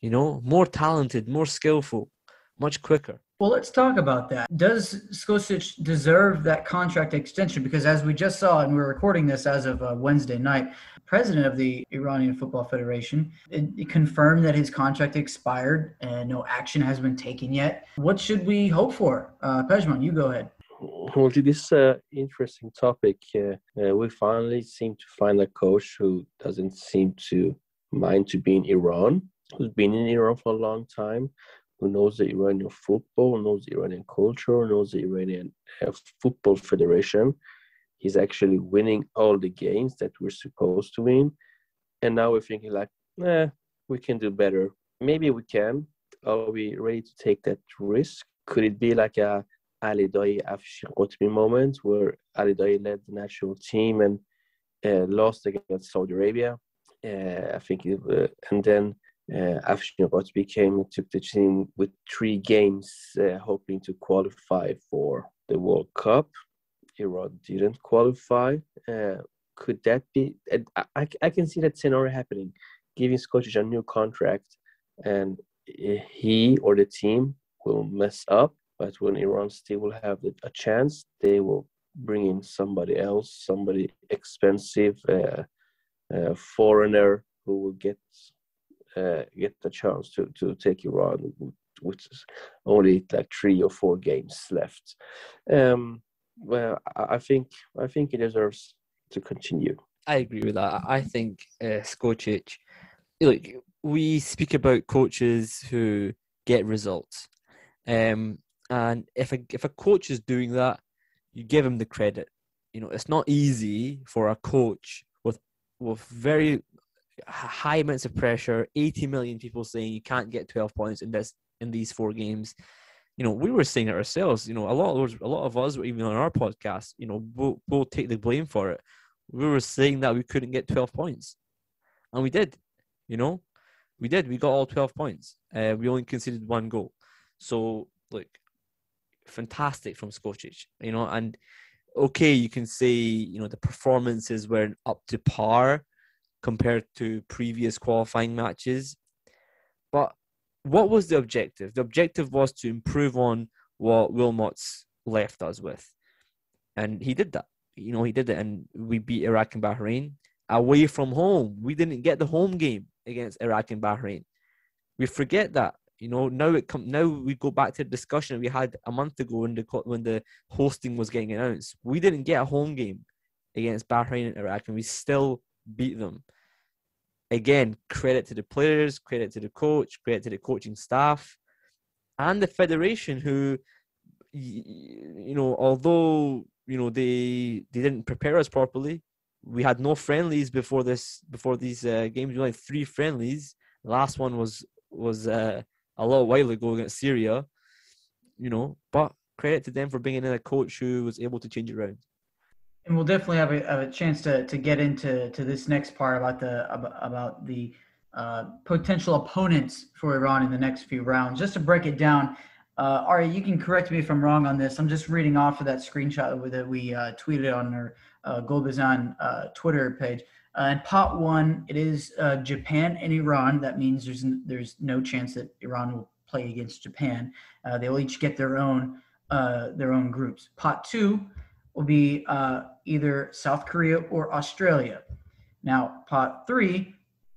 More talented, more skillful, much quicker. Well, let's talk about that. Does Skočić deserve that contract extension? Because as we just saw, and we're recording this as of Wednesday night, the president of the Iranian Football Federation it confirmed that his contract expired and no action has been taken yet. What should we hope for? Pezhman, you go ahead. Well, this is an interesting topic. We finally seem to find a coach who doesn't seem to mind to be in Iran, who's been in Iran for a long time, who knows the Iranian football, knows the Iranian culture, knows the Iranian Football Federation. He's actually winning all the games that we're supposed to win. And now we're thinking we can do better. Maybe we can. Are we ready to take that risk? Could it be like a Alireza Jahanbakhsh moment where Alireza led the national team and lost against Saudi Arabia? I think, and then Jahanbakhsh took the team with 3 games, hoping to qualify for the World Cup. Iran didn't qualify. Could that be? I can see that scenario happening, giving Skočić a new contract, and he or the team will mess up. But when Iran still will have a chance, they will bring in somebody else, somebody expensive, foreigner who will get the chance to take Iran, which is only 3 or 4 games left. Well, I think he deserves to continue. I agree with that. I think Skočić. Look, we speak about coaches who get results. And if a coach is doing that, you give him the credit. It's not easy for a coach with very high amounts of pressure, 80 million people saying you can't get 12 points in these 4 games. We were saying it ourselves. A lot of us, even on our podcast, we'll take the blame for it. We were saying that we couldn't get 12 points, and we did. We did. We got all 12 points. We only conceded 1 goal. So, look, fantastic from Skočić, and okay, you can say, the performances weren't up to par compared to previous qualifying matches. But what was the objective? The objective was to improve on what Wilmot's left us with. And he did that. He did it, and we beat Iraq and Bahrain away from home. We didn't get the home game against Iraq and Bahrain. We forget that. Now we go back to the discussion we had a month ago when the hosting was getting announced. We didn't get a home game against Bahrain and Iraq, and we still beat them. Again, credit to the players, credit to the coach, credit to the coaching staff, and the federation who, although they didn't prepare us properly. We had no friendlies before these games. We had 3 friendlies. The last one was a little while ago against Syria, but credit to them for bringing in a coach who was able to change it around. And we'll definitely have a chance to get into this next part about the potential opponents for Iran in the next few rounds. Just to break it down, Arya, you can correct me if I'm wrong on this. I'm just reading off of that screenshot that we tweeted on our Gol Bezan Twitter page. In pot 1, it is Japan and Iran. That means there's no chance that Iran will play against Japan. They will each get their own groups. Pot 2 will be either South Korea or Australia. Now, pot 3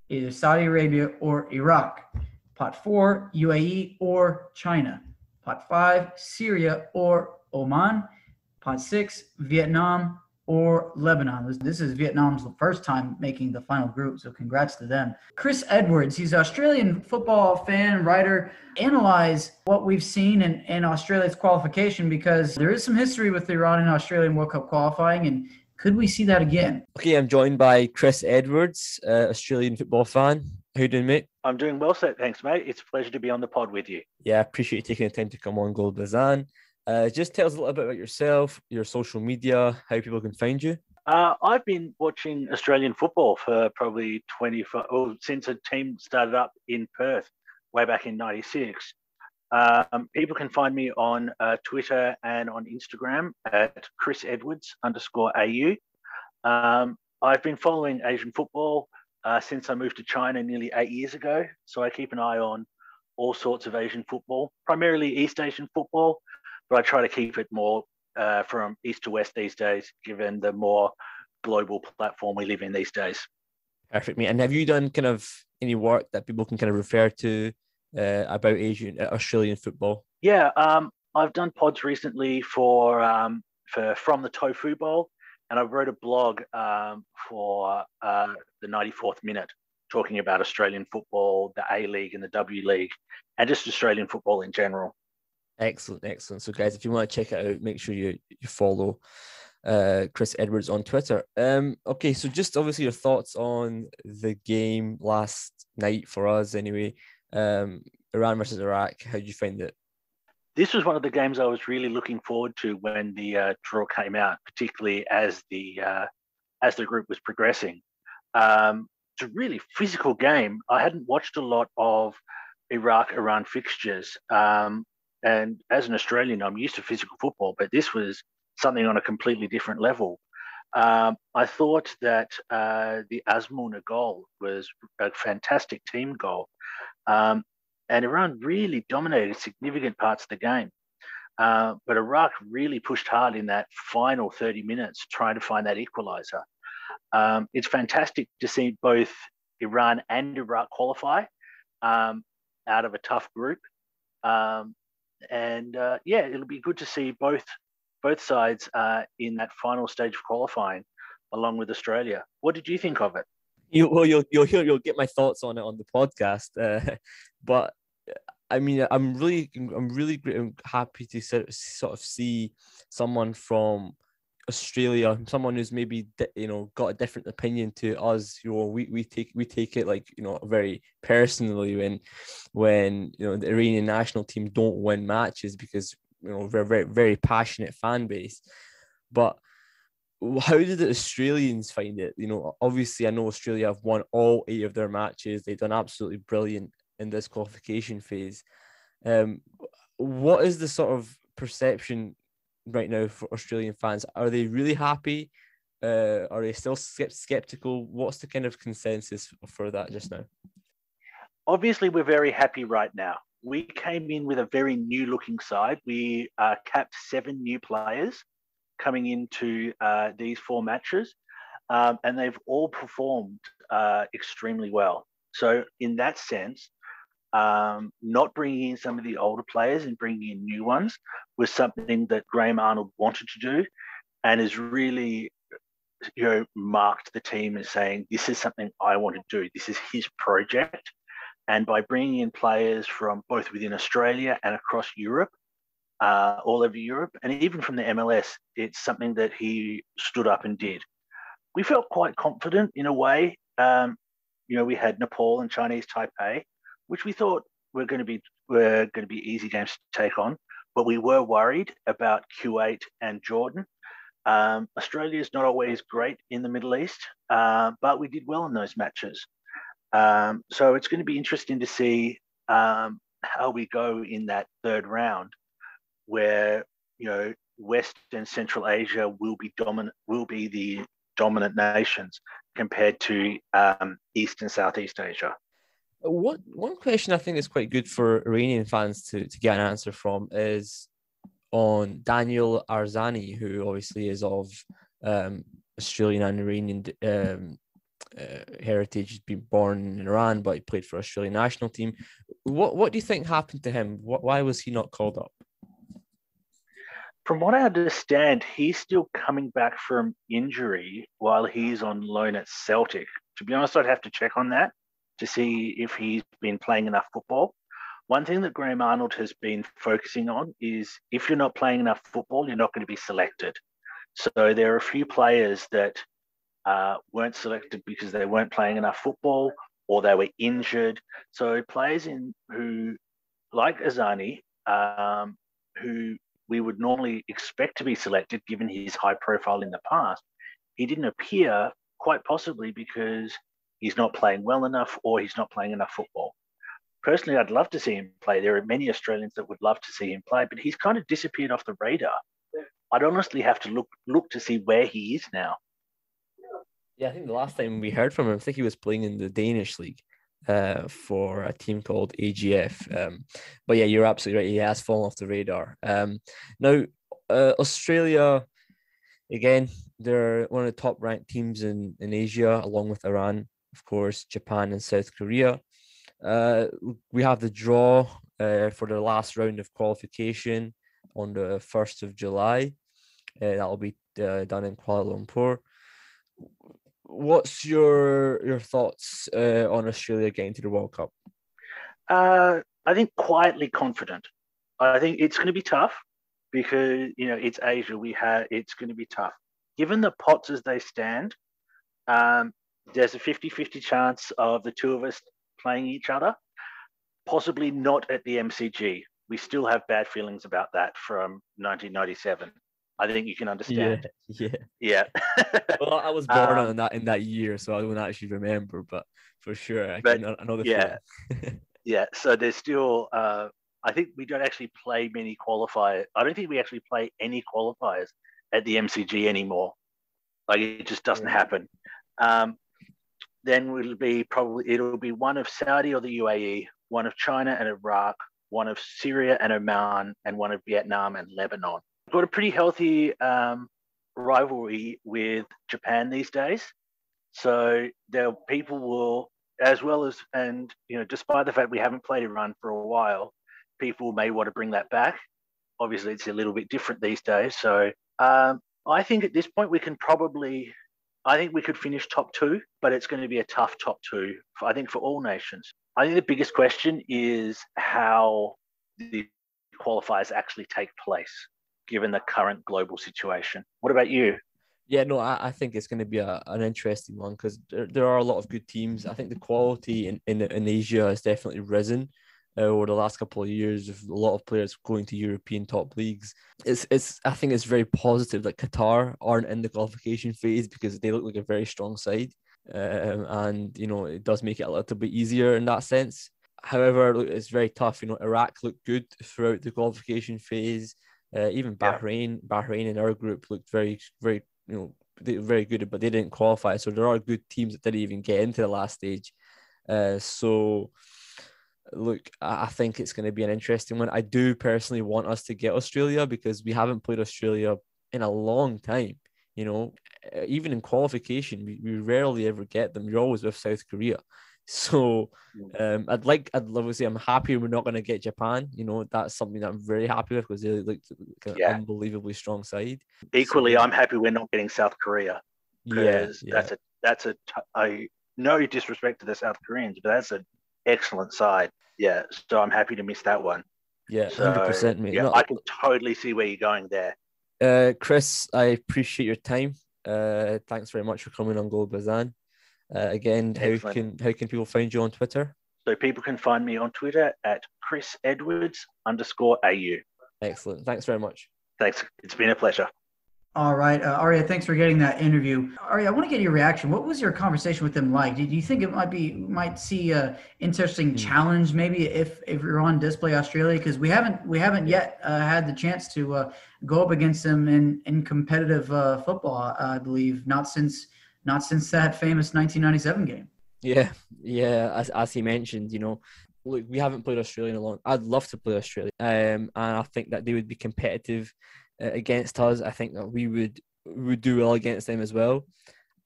is Saudi Arabia or Iraq. Pot 4, UAE or China. Pot 5, Syria or Oman. Pot 6, Vietnam or Lebanon. This is Vietnam's first time making the final group, so congrats to them. Chris Edwards, he's an Australian football fan, writer, analyze what we've seen in Australia's qualification, because there is some history with Iran and Australian World Cup qualifying, and could we see that again? Okay, I'm joined by Chris Edwards, Australian football fan. How you doing, mate? I'm doing well, sir. Thanks, mate. It's a pleasure to be on the pod with you. Yeah, I appreciate you taking the time to come on Gol Bezan. Just tell us a little bit about yourself, your social media, how people can find you. I've been watching Australian football for probably since a team started up in Perth way back in '96. People can find me on Twitter and on Instagram at @ChrisEdwards_AU. I've been following Asian football since I moved to China nearly 8 years ago. So I keep an eye on all sorts of Asian football, primarily East Asian football, but I try to keep it more from east to west these days, given the more global platform we live in these days. Perfect, mate. And have you done kind of any work that people can kind of refer to about Australian football? Yeah, I've done pods recently for From the Tofu Bowl, and I wrote a blog for the 94th Minute, talking about Australian football, the A-League and the W-League, and just Australian football in general. Excellent. So, guys, if you want to check it out, make sure you follow Chris Edwards on Twitter. Okay, so just obviously your thoughts on the game last night for us, anyway. Iran versus Iraq. How did you find it? This was one of the games I was really looking forward to when the draw came out, particularly as the group was progressing. It's a really physical game. I hadn't watched a lot of Iraq-Iran fixtures. And as an Australian, I'm used to physical football, but this was something on a completely different level. I thought that the Azmouna goal was a fantastic team goal. And Iran really dominated significant parts of the game. But Iraq really pushed hard in that final 30 minutes trying to find that equaliser. It's fantastic to see both Iran and Iraq qualify out of a tough group. It'll be good to see both sides in that final stage of qualifying, along with Australia. What did you think of it? You'll get my thoughts on it on the podcast. But I mean, I'm really happy to sort of see someone from Australia, someone who's maybe got a different opinion to us. We take it like very personally when the Iranian national team don't win matches, because we're very, very passionate fan base. But how did the Australians find it? Obviously I know Australia have won all 8 of their matches. They've done absolutely brilliant in this qualification phase. What is the sort of perception right now for Australian fans? Are they really happy? Are they still skeptical? What's the kind of consensus for that just now? Obviously, we're very happy right now. We came in with a very new-looking side. We capped 7 new players coming into these 4 matches, and they've all performed extremely well. So in that sense, not bringing in some of the older players and bringing in new ones was something that Graham Arnold wanted to do, and has really marked the team as saying, this is something I want to do. This is his project. And by bringing in players from both within Australia and across Europe, all over Europe, and even from the MLS, it's something that he stood up and did. We felt quite confident in a way. We had Nepal and Chinese Taipei, which we thought were going to be easy games to take on, but we were worried about Kuwait and Jordan. Australia is not always great in the Middle East, but we did well in those matches. So it's going to be interesting to see how we go in that third round, where West and Central Asia will be the dominant nations compared to East and Southeast Asia. One question I think is quite good for Iranian fans to get an answer from is on Daniel Arzani, who obviously is of Australian and Iranian heritage. He's been born in Iran, but he played for Australian national team. What do you think happened to him? Why was he not called up? From what I understand, he's still coming back from injury while he's on loan at Celtic. To be honest, I'd have to check on that to see if he's been playing enough football. One thing that Graham Arnold has been focusing on is if you're not playing enough football, you're not going to be selected. So there are a few players that weren't selected because they weren't playing enough football or they were injured. So players who, like Azani, who we would normally expect to be selected given his high profile in the past, he didn't appear, quite possibly because he's not playing well enough or he's not playing enough football. Personally, I'd love to see him play. There are many Australians that would love to see him play, but he's kind of disappeared off the radar. I'd honestly have to look to see where he is now. Yeah, I think the last time we heard from him, I think he was playing in the Danish league for a team called AGF. But yeah, you're absolutely right. He has fallen off the radar. Now, Australia, again, they're one of the top ranked teams in Asia, along with Iran, of course, Japan and South Korea. We have the draw for the last round of qualification on the 1st of July. That'll be done in Kuala Lumpur. What's your thoughts on Australia getting to the World Cup? I think quietly confident. I think it's going to be tough because, it's Asia. It's going to be tough. Given the pots as they stand, there's a 50-50 chance of the two of us playing each other, possibly not at the MCG. We still have bad feelings about that from 1997. I think you can understand. Yeah. Well, I was born in that year, so I don't actually remember, but for sure, I know the feeling. Yeah. So there's still. I think we don't actually play many qualifiers. I don't think we actually play any qualifiers at the MCG anymore. Like, it just doesn't happen. Then it'll be one of Saudi or the UAE, one of China and Iraq, one of Syria and Oman, and one of Vietnam and Lebanon. We've got a pretty healthy rivalry with Japan these days. So people will, as well as, and despite the fact we haven't played Iran for a while, people may want to bring that back. Obviously, it's a little bit different these days. So I think at this point we could finish top two, but it's going to be a tough top two, I think, for all nations. I think the biggest question is how the qualifiers actually take place, given the current global situation. What about you? Yeah, no, I think it's going to be an interesting one because there are a lot of good teams. I think the quality in Asia has definitely risen over the last couple of years, with a lot of players going to European top leagues. I think it's very positive that Qatar aren't in the qualification phase because they look like a very strong side. And it does make it a little bit easier in that sense. However, look, it's very tough. Iraq looked good throughout the qualification phase. Even Bahrain in our group looked very, very, very good, but they didn't qualify. So there are good teams that didn't even get into the last stage. So look, I think it's going to be an interesting one. I do personally want us to get Australia because we haven't played Australia in a long time. Even in qualification, we rarely ever get them. You're always with South Korea. So I'd love to say I'm happy we're not going to get Japan. That's something that I'm very happy with because they look like an unbelievably strong side. Equally, I'm happy we're not getting South Korea because that's no disrespect to the South Koreans, but that's an excellent side. Yeah, so I'm happy to miss that one. Yeah, 100%, mate. Yeah, I can totally see where you're going there. Chris, I appreciate your time. Thanks very much for coming on Gol Bezan. Again, how can people find you on Twitter? So people can find me on Twitter at ChrisEdwards_AU. Excellent. Thanks very much. Thanks. It's been a pleasure. All right, Arya, thanks for getting that interview. Arya, I want to get your reaction. What was your conversation with him like? Did you think it might see a interesting challenge maybe if you're on display Australia? Because we haven't yet had the chance to go up against them in competitive football. I believe not since that famous 1997 game. Yeah. As he mentioned, look, we haven't played Australia in a long. I'd love to play Australia, and I think that they would be competitive against us. I think that we would do well against them as well.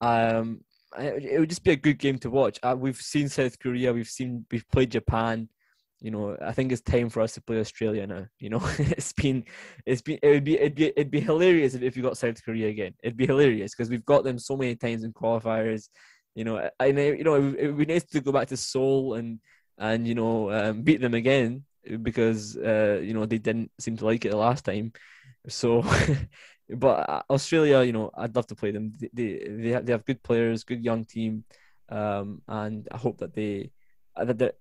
It would just be a good game to watch. We've seen South Korea, we've played Japan. I think it's time for us to play Australia now. It'd be hilarious if we got South Korea again. It'd be hilarious because we've got them so many times in qualifiers. It would be nice to go back to Seoul and beat them again because they didn't seem to like it the last time. So, but Australia, I'd love to play them. They have good players, good young team, and I hope that they're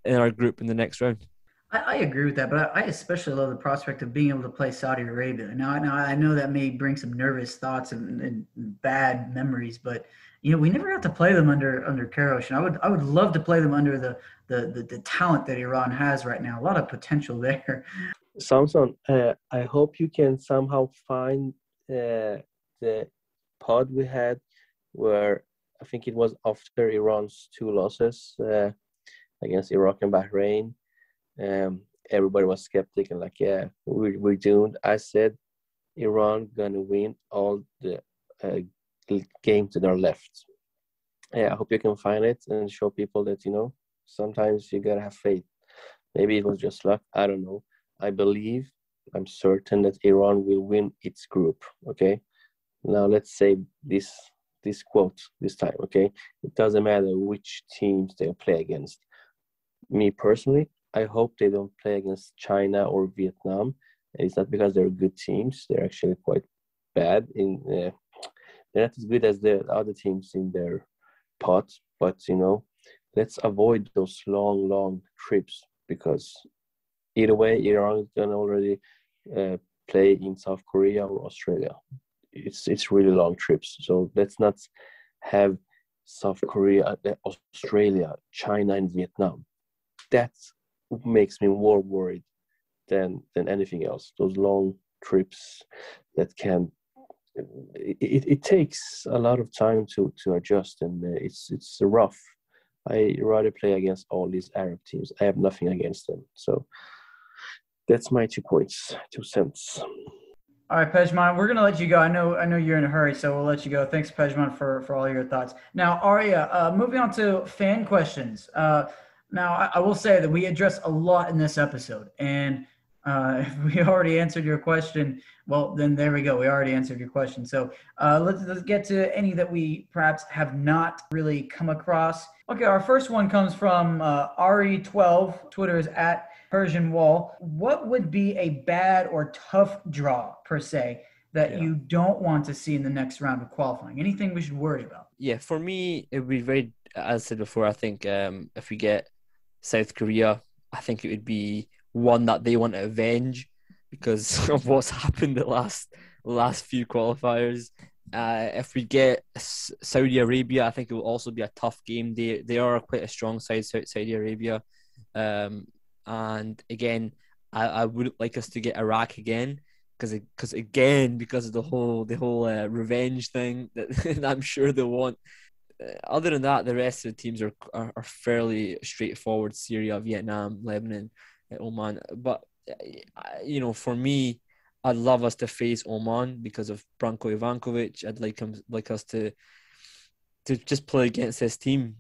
in our group in the next round. I agree with that, but I especially love the prospect of being able to play Saudi Arabia. Now I know that may bring some nervous thoughts and bad memories, but we never got to play them under Queiroz, and I would love to play them under the talent that Iran has right now. A lot of potential there. Samson, I hope you can somehow find the pod we had where I think it was after Iran's 2 losses against Iraq and Bahrain. Everybody was skeptic and like, yeah, we're doomed. I said Iran gonna win all the games that are left. Yeah, I hope you can find it and show people that sometimes you gotta have faith. Maybe it was just luck. I don't know. I'm certain that Iran will win its group. Okay. Now let's say this quote this time. Okay, it doesn't matter which teams they play against. Me personally, I hope they don't play against China or Vietnam. And it's not because they're good teams. They're actually quite bad. They're not as good as the other teams in their pot. But, let's avoid those long trips because either way, Iran is going to already play in South Korea or Australia. It's really long trips. So let's not have South Korea, Australia, China, and Vietnam. That's makes me more worried than anything else. Those long trips that it takes a lot of time to adjust, and it's rough. I rather play against all these Arab teams. I have nothing against them. So that's my 2 cents. All right, Pezhman, we're gonna let you go. I know you're in a hurry, so we'll let you go. Thanks, Pezhman, for all your thoughts. Now, Arya, moving on to fan questions. Now, I will say that we addressed a lot in this episode, and if we already answered your question, well, then there we go. We already answered your question. So let's get to any that we perhaps have not really come across. Okay, our first one comes from Ari12. Twitter is @PersianWall. What would be a bad or tough draw, per se, that you don't want to see in the next round of qualifying? Anything we should worry about? Yeah, for me, it would be very, as I said before, I think if we get South Korea, I think it would be one that they want to avenge because of what's happened the last few qualifiers. If we get Saudi Arabia, I think it will also be a tough game. They are quite a strong side, Saudi Arabia. And again, I would like us to get Iraq again because of the whole revenge thing that I'm sure they'll want. Other than that, the rest of the teams are fairly straightforward: Syria, Vietnam, Lebanon, Oman. But for me, I'd love us to face Oman because of Branko Ivankovic. I'd like us to just play against this team,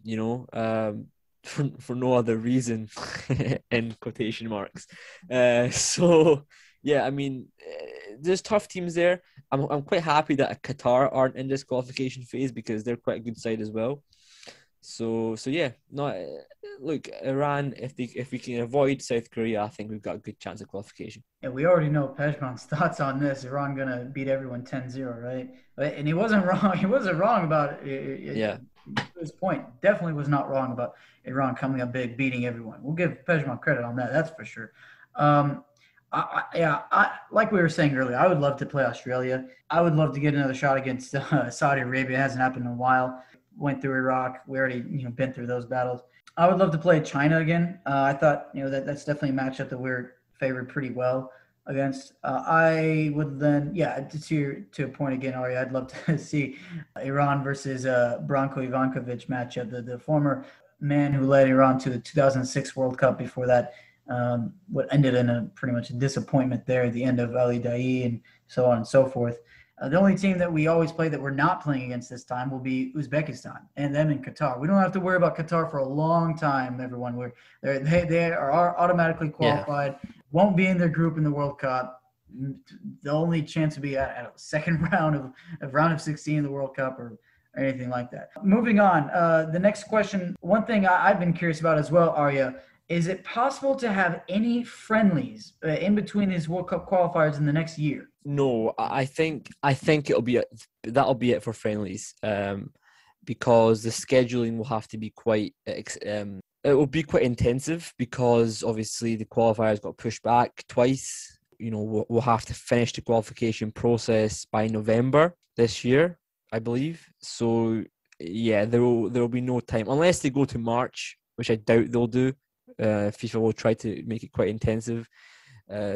for no other reason, in quotation marks. So yeah, I mean, there's tough teams there. I'm quite happy that Qatar aren't in this qualification phase because they're quite a good side as well. So yeah, look, Iran, if we can avoid South Korea, I think we've got a good chance of qualification. Yeah, we already know Pezhman's thoughts on this. Iran gonna beat everyone 10-0, right? And he wasn't wrong. He wasn't wrong about it. Yeah. To his point, definitely was not wrong about Iran coming up big, beating everyone. We'll give Pezhman credit on that. That's for sure. I like we were saying earlier, I would love to play Australia. I would love to get another shot against Saudi Arabia. It hasn't happened in a while. Went through Iraq. We already been through those battles. I would love to play China again. I thought that's definitely a matchup that we're favored pretty well against. I would then, to a point again, Arya, I'd love to see Iran versus Branko Ivankovic matchup. The former man who led Iran to the 2006 World Cup. Before that, what ended in a pretty much a disappointment there at the end of Ali Daei and so on and so forth. The only team that we always play that we're not playing against this time will be Uzbekistan and them in Qatar. We don't have to worry about Qatar for a long time, everyone. They are automatically qualified, won't be in their group in the World Cup. The only chance to be at a second round of 16 in the World Cup or anything like that. Moving on, the next question, one thing I've been curious about as well, Arya, is it possible to have any friendlies in between these World Cup qualifiers in the next year? No, I think that'll be it for friendlies, because the scheduling will have to be quite It will be quite intensive because obviously the qualifiers got pushed back twice. We'll have to finish the qualification process by November this year, I believe. So yeah, there will be no time unless they go to March, which I doubt they'll do. FIFA will try to make it quite intensive.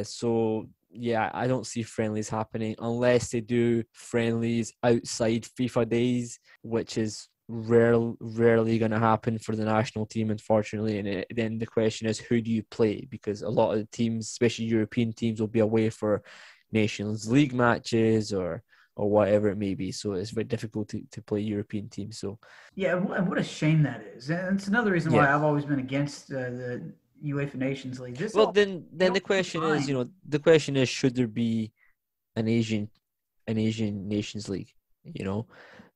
So yeah, I don't see friendlies happening unless they do friendlies outside FIFA days, which is rarely going to happen for the national team, unfortunately. And then the question is, who do you play? Because a lot of the teams, especially European teams, will be away for Nations League matches or whatever it may be. So it's very difficult to play European teams. So yeah, what a shame that is. And it's another reason why I've always been against the UEFA Nations League. Then the question is, should there be an Asian Nations League?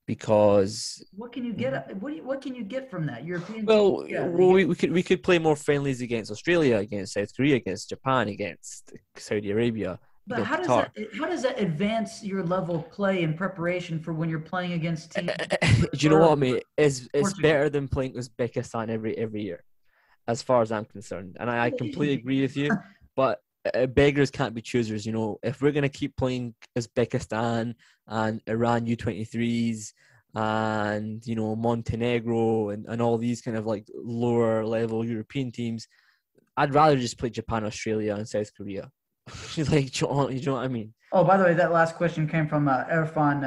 Because what can you get? What can you get from that European? Well, we could play more friendlies against Australia, against South Korea, against Japan, against Saudi Arabia. But how does that advance your level of play and preparation for when you're playing against teams? Do you know what I mean? It's better than playing Uzbekistan every year, as far as I'm concerned. And I completely agree with you. But beggars can't be choosers. If we're gonna keep playing Uzbekistan and Iran U23s and Montenegro and all these kind of like lower level European teams, I'd rather just play Japan, Australia, and South Korea. Like, you know what I mean? Oh, by the way, that last question came from Irfan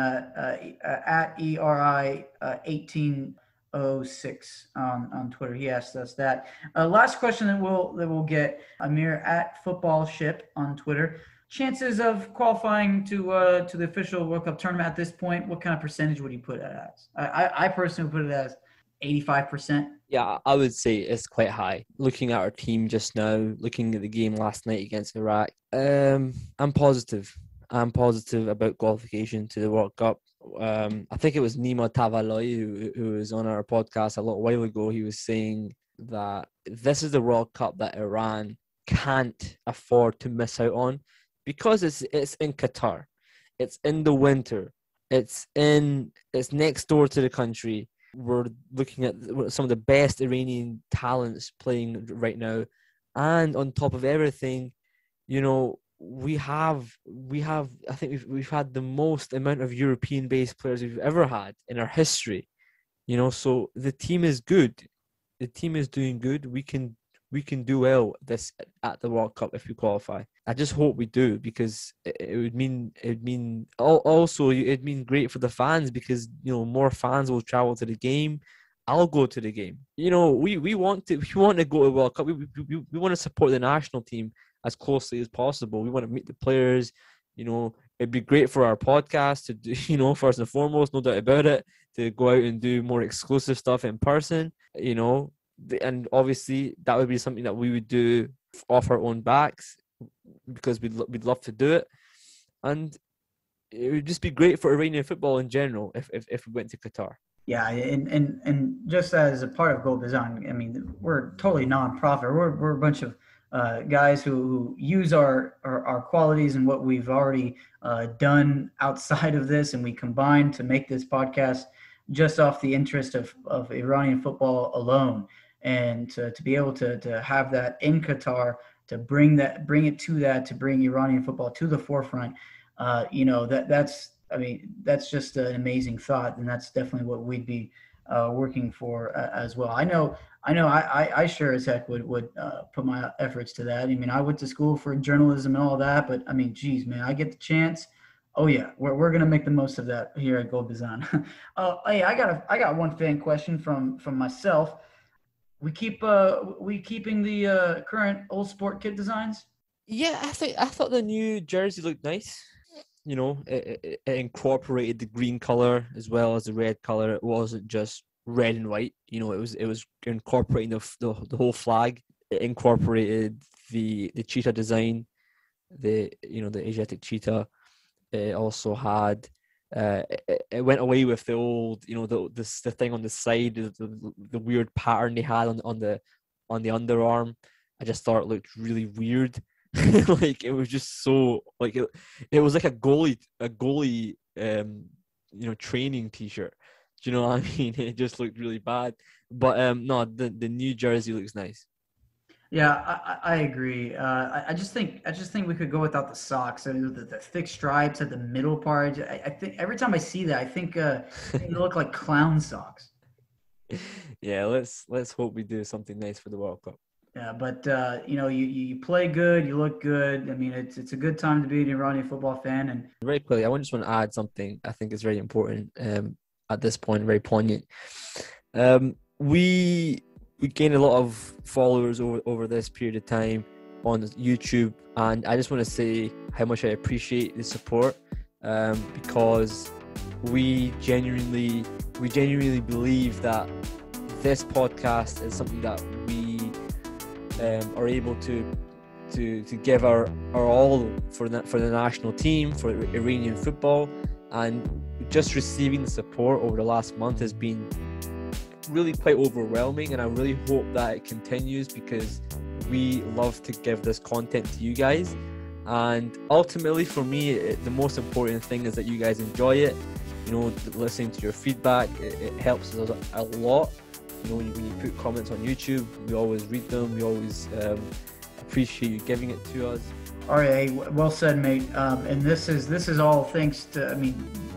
at ERI 1806 on Twitter. He asked us that. Last question that we'll get, Amir at Football Ship on Twitter. Chances of qualifying to the official World Cup tournament at this point, what kind of percentage would you put it as? I personally put it as 85%. Yeah, I would say it's quite high. Looking at our team just now, looking at the game last night against Iraq, I'm positive. I'm positive about qualification to the World Cup. I think it was Nima Tavaloy who was on our podcast a little while ago. He was saying that this is the World Cup that Iran can't afford to miss out on because it's in Qatar. It's in the winter. It's next door to the country. We're looking at some of the best Iranian talents playing right now. And on top of everything, we have I think we've had the most amount of European-based players we've ever had in our history. So the team is good. The team is doing good. We can do well at the World Cup if we qualify. I just hope we do, because it'd mean great for the fans, because more fans will travel to the game. I'll go to the game. We want to go to World Cup. We want to support the national team as closely as possible. We want to meet the players. It'd be great for our podcast to do, first and foremost, no doubt about it, to go out and do more exclusive stuff in person. And obviously that would be something that we would do off our own backs, because we'd love to do it, and it would just be great for Iranian football in general if we went to Qatar. Yeah, and just as a part of Gol Bezan, I mean, we're totally non-profit. We're a bunch of guys who use our qualities and what we've already done outside of this, and we combine to make this podcast just off the interest of Iranian football alone. And to be able to have that in Qatar, to bring Iranian football to the forefront, that's just an amazing thought, and that's definitely what we'd be working for as well. I know I sure as heck would put my efforts to that. I mean, I went to school for journalism and all that, but I mean, geez, man, I get the chance. Oh yeah, we're gonna make the most of that here at Gol Bezan. Hey, I got one fan question from myself. We keeping the current old sport kit designs? Yeah, I thought the new jersey looked nice. It incorporated the green color as well as the red color. It wasn't just red and white. It was incorporating the whole flag. It incorporated the cheetah design, the Asiatic cheetah. It also had. It went away with the old, the thing on the side, the weird pattern they had on the underarm. I just thought it looked really weird. Like, it was just so, like, it was like a goalie training t-shirt. Do you know what I mean? It just looked really bad. But no, the new jersey looks nice. Yeah, I agree. I just think we could go without the socks. I mean, the thick stripes at the middle part. I think every time I see that, I think they look like clown socks. Yeah, let's hope we do something nice for the World Cup. Yeah, but you play good, you look good. I mean, it's a good time to be an Iranian football fan. And very quickly, I just want to add something I think is very important at this point, very poignant. We gained a lot of followers over this period of time on YouTube, and I just want to say how much I appreciate the support, because we genuinely believe that this podcast is something that we are able to give our all for the national team, for Iranian football, and just receiving the support over the last month has been really quite overwhelming, and I really hope that it continues, because we love to give this content to you guys. And ultimately for me, the most important thing is that you guys enjoy it. Listening to your feedback, it helps us a lot. When you put comments on YouTube, we always read them. We always appreciate you giving it to us. Arya, well said, mate. And this is all thanks to,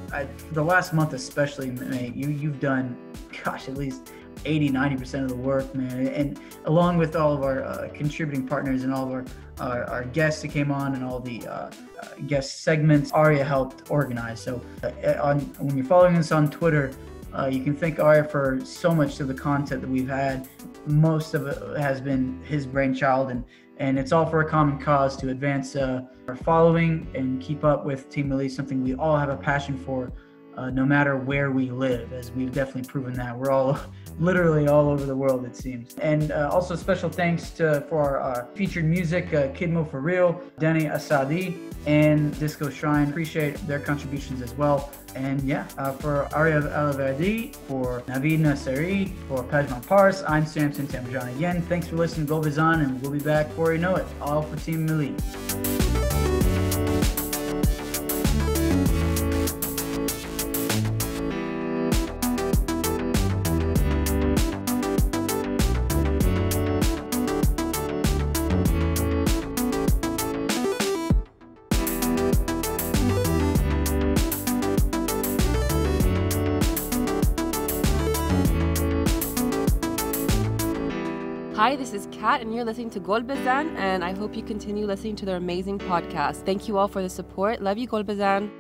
for the last month especially, mate, you've done, at least 80-90% of the work, man. And along with all of our contributing partners and all of our guests that came on and all the guest segments, Arya helped organize. So when you're following us on Twitter, you can thank Arya for so much of the content that we've had. Most of it has been his brainchild, and it's all for a common cause to advance our following and keep up with Team Melli, something we all have a passion for, no matter where we live, as we've definitely proven that. We're all literally all over the world, it seems. And also special thanks for our featured music, Kidmo For Real, Danny Asadi, and Disco Shrine. Appreciate their contributions as well. And for Arya Allahverdi, for Navid Nasseri, for Pezhman Pars, I'm Samson Tamijani again. Thanks for listening to Gol Bezan, and we'll be back before you know it, all for Team Melli. Hi, this is Kat, and you're listening to Gol Bezan, and I hope you continue listening to their amazing podcast. Thank you all for the support. Love you, Gol Bezan.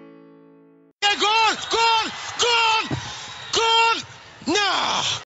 Gol! No!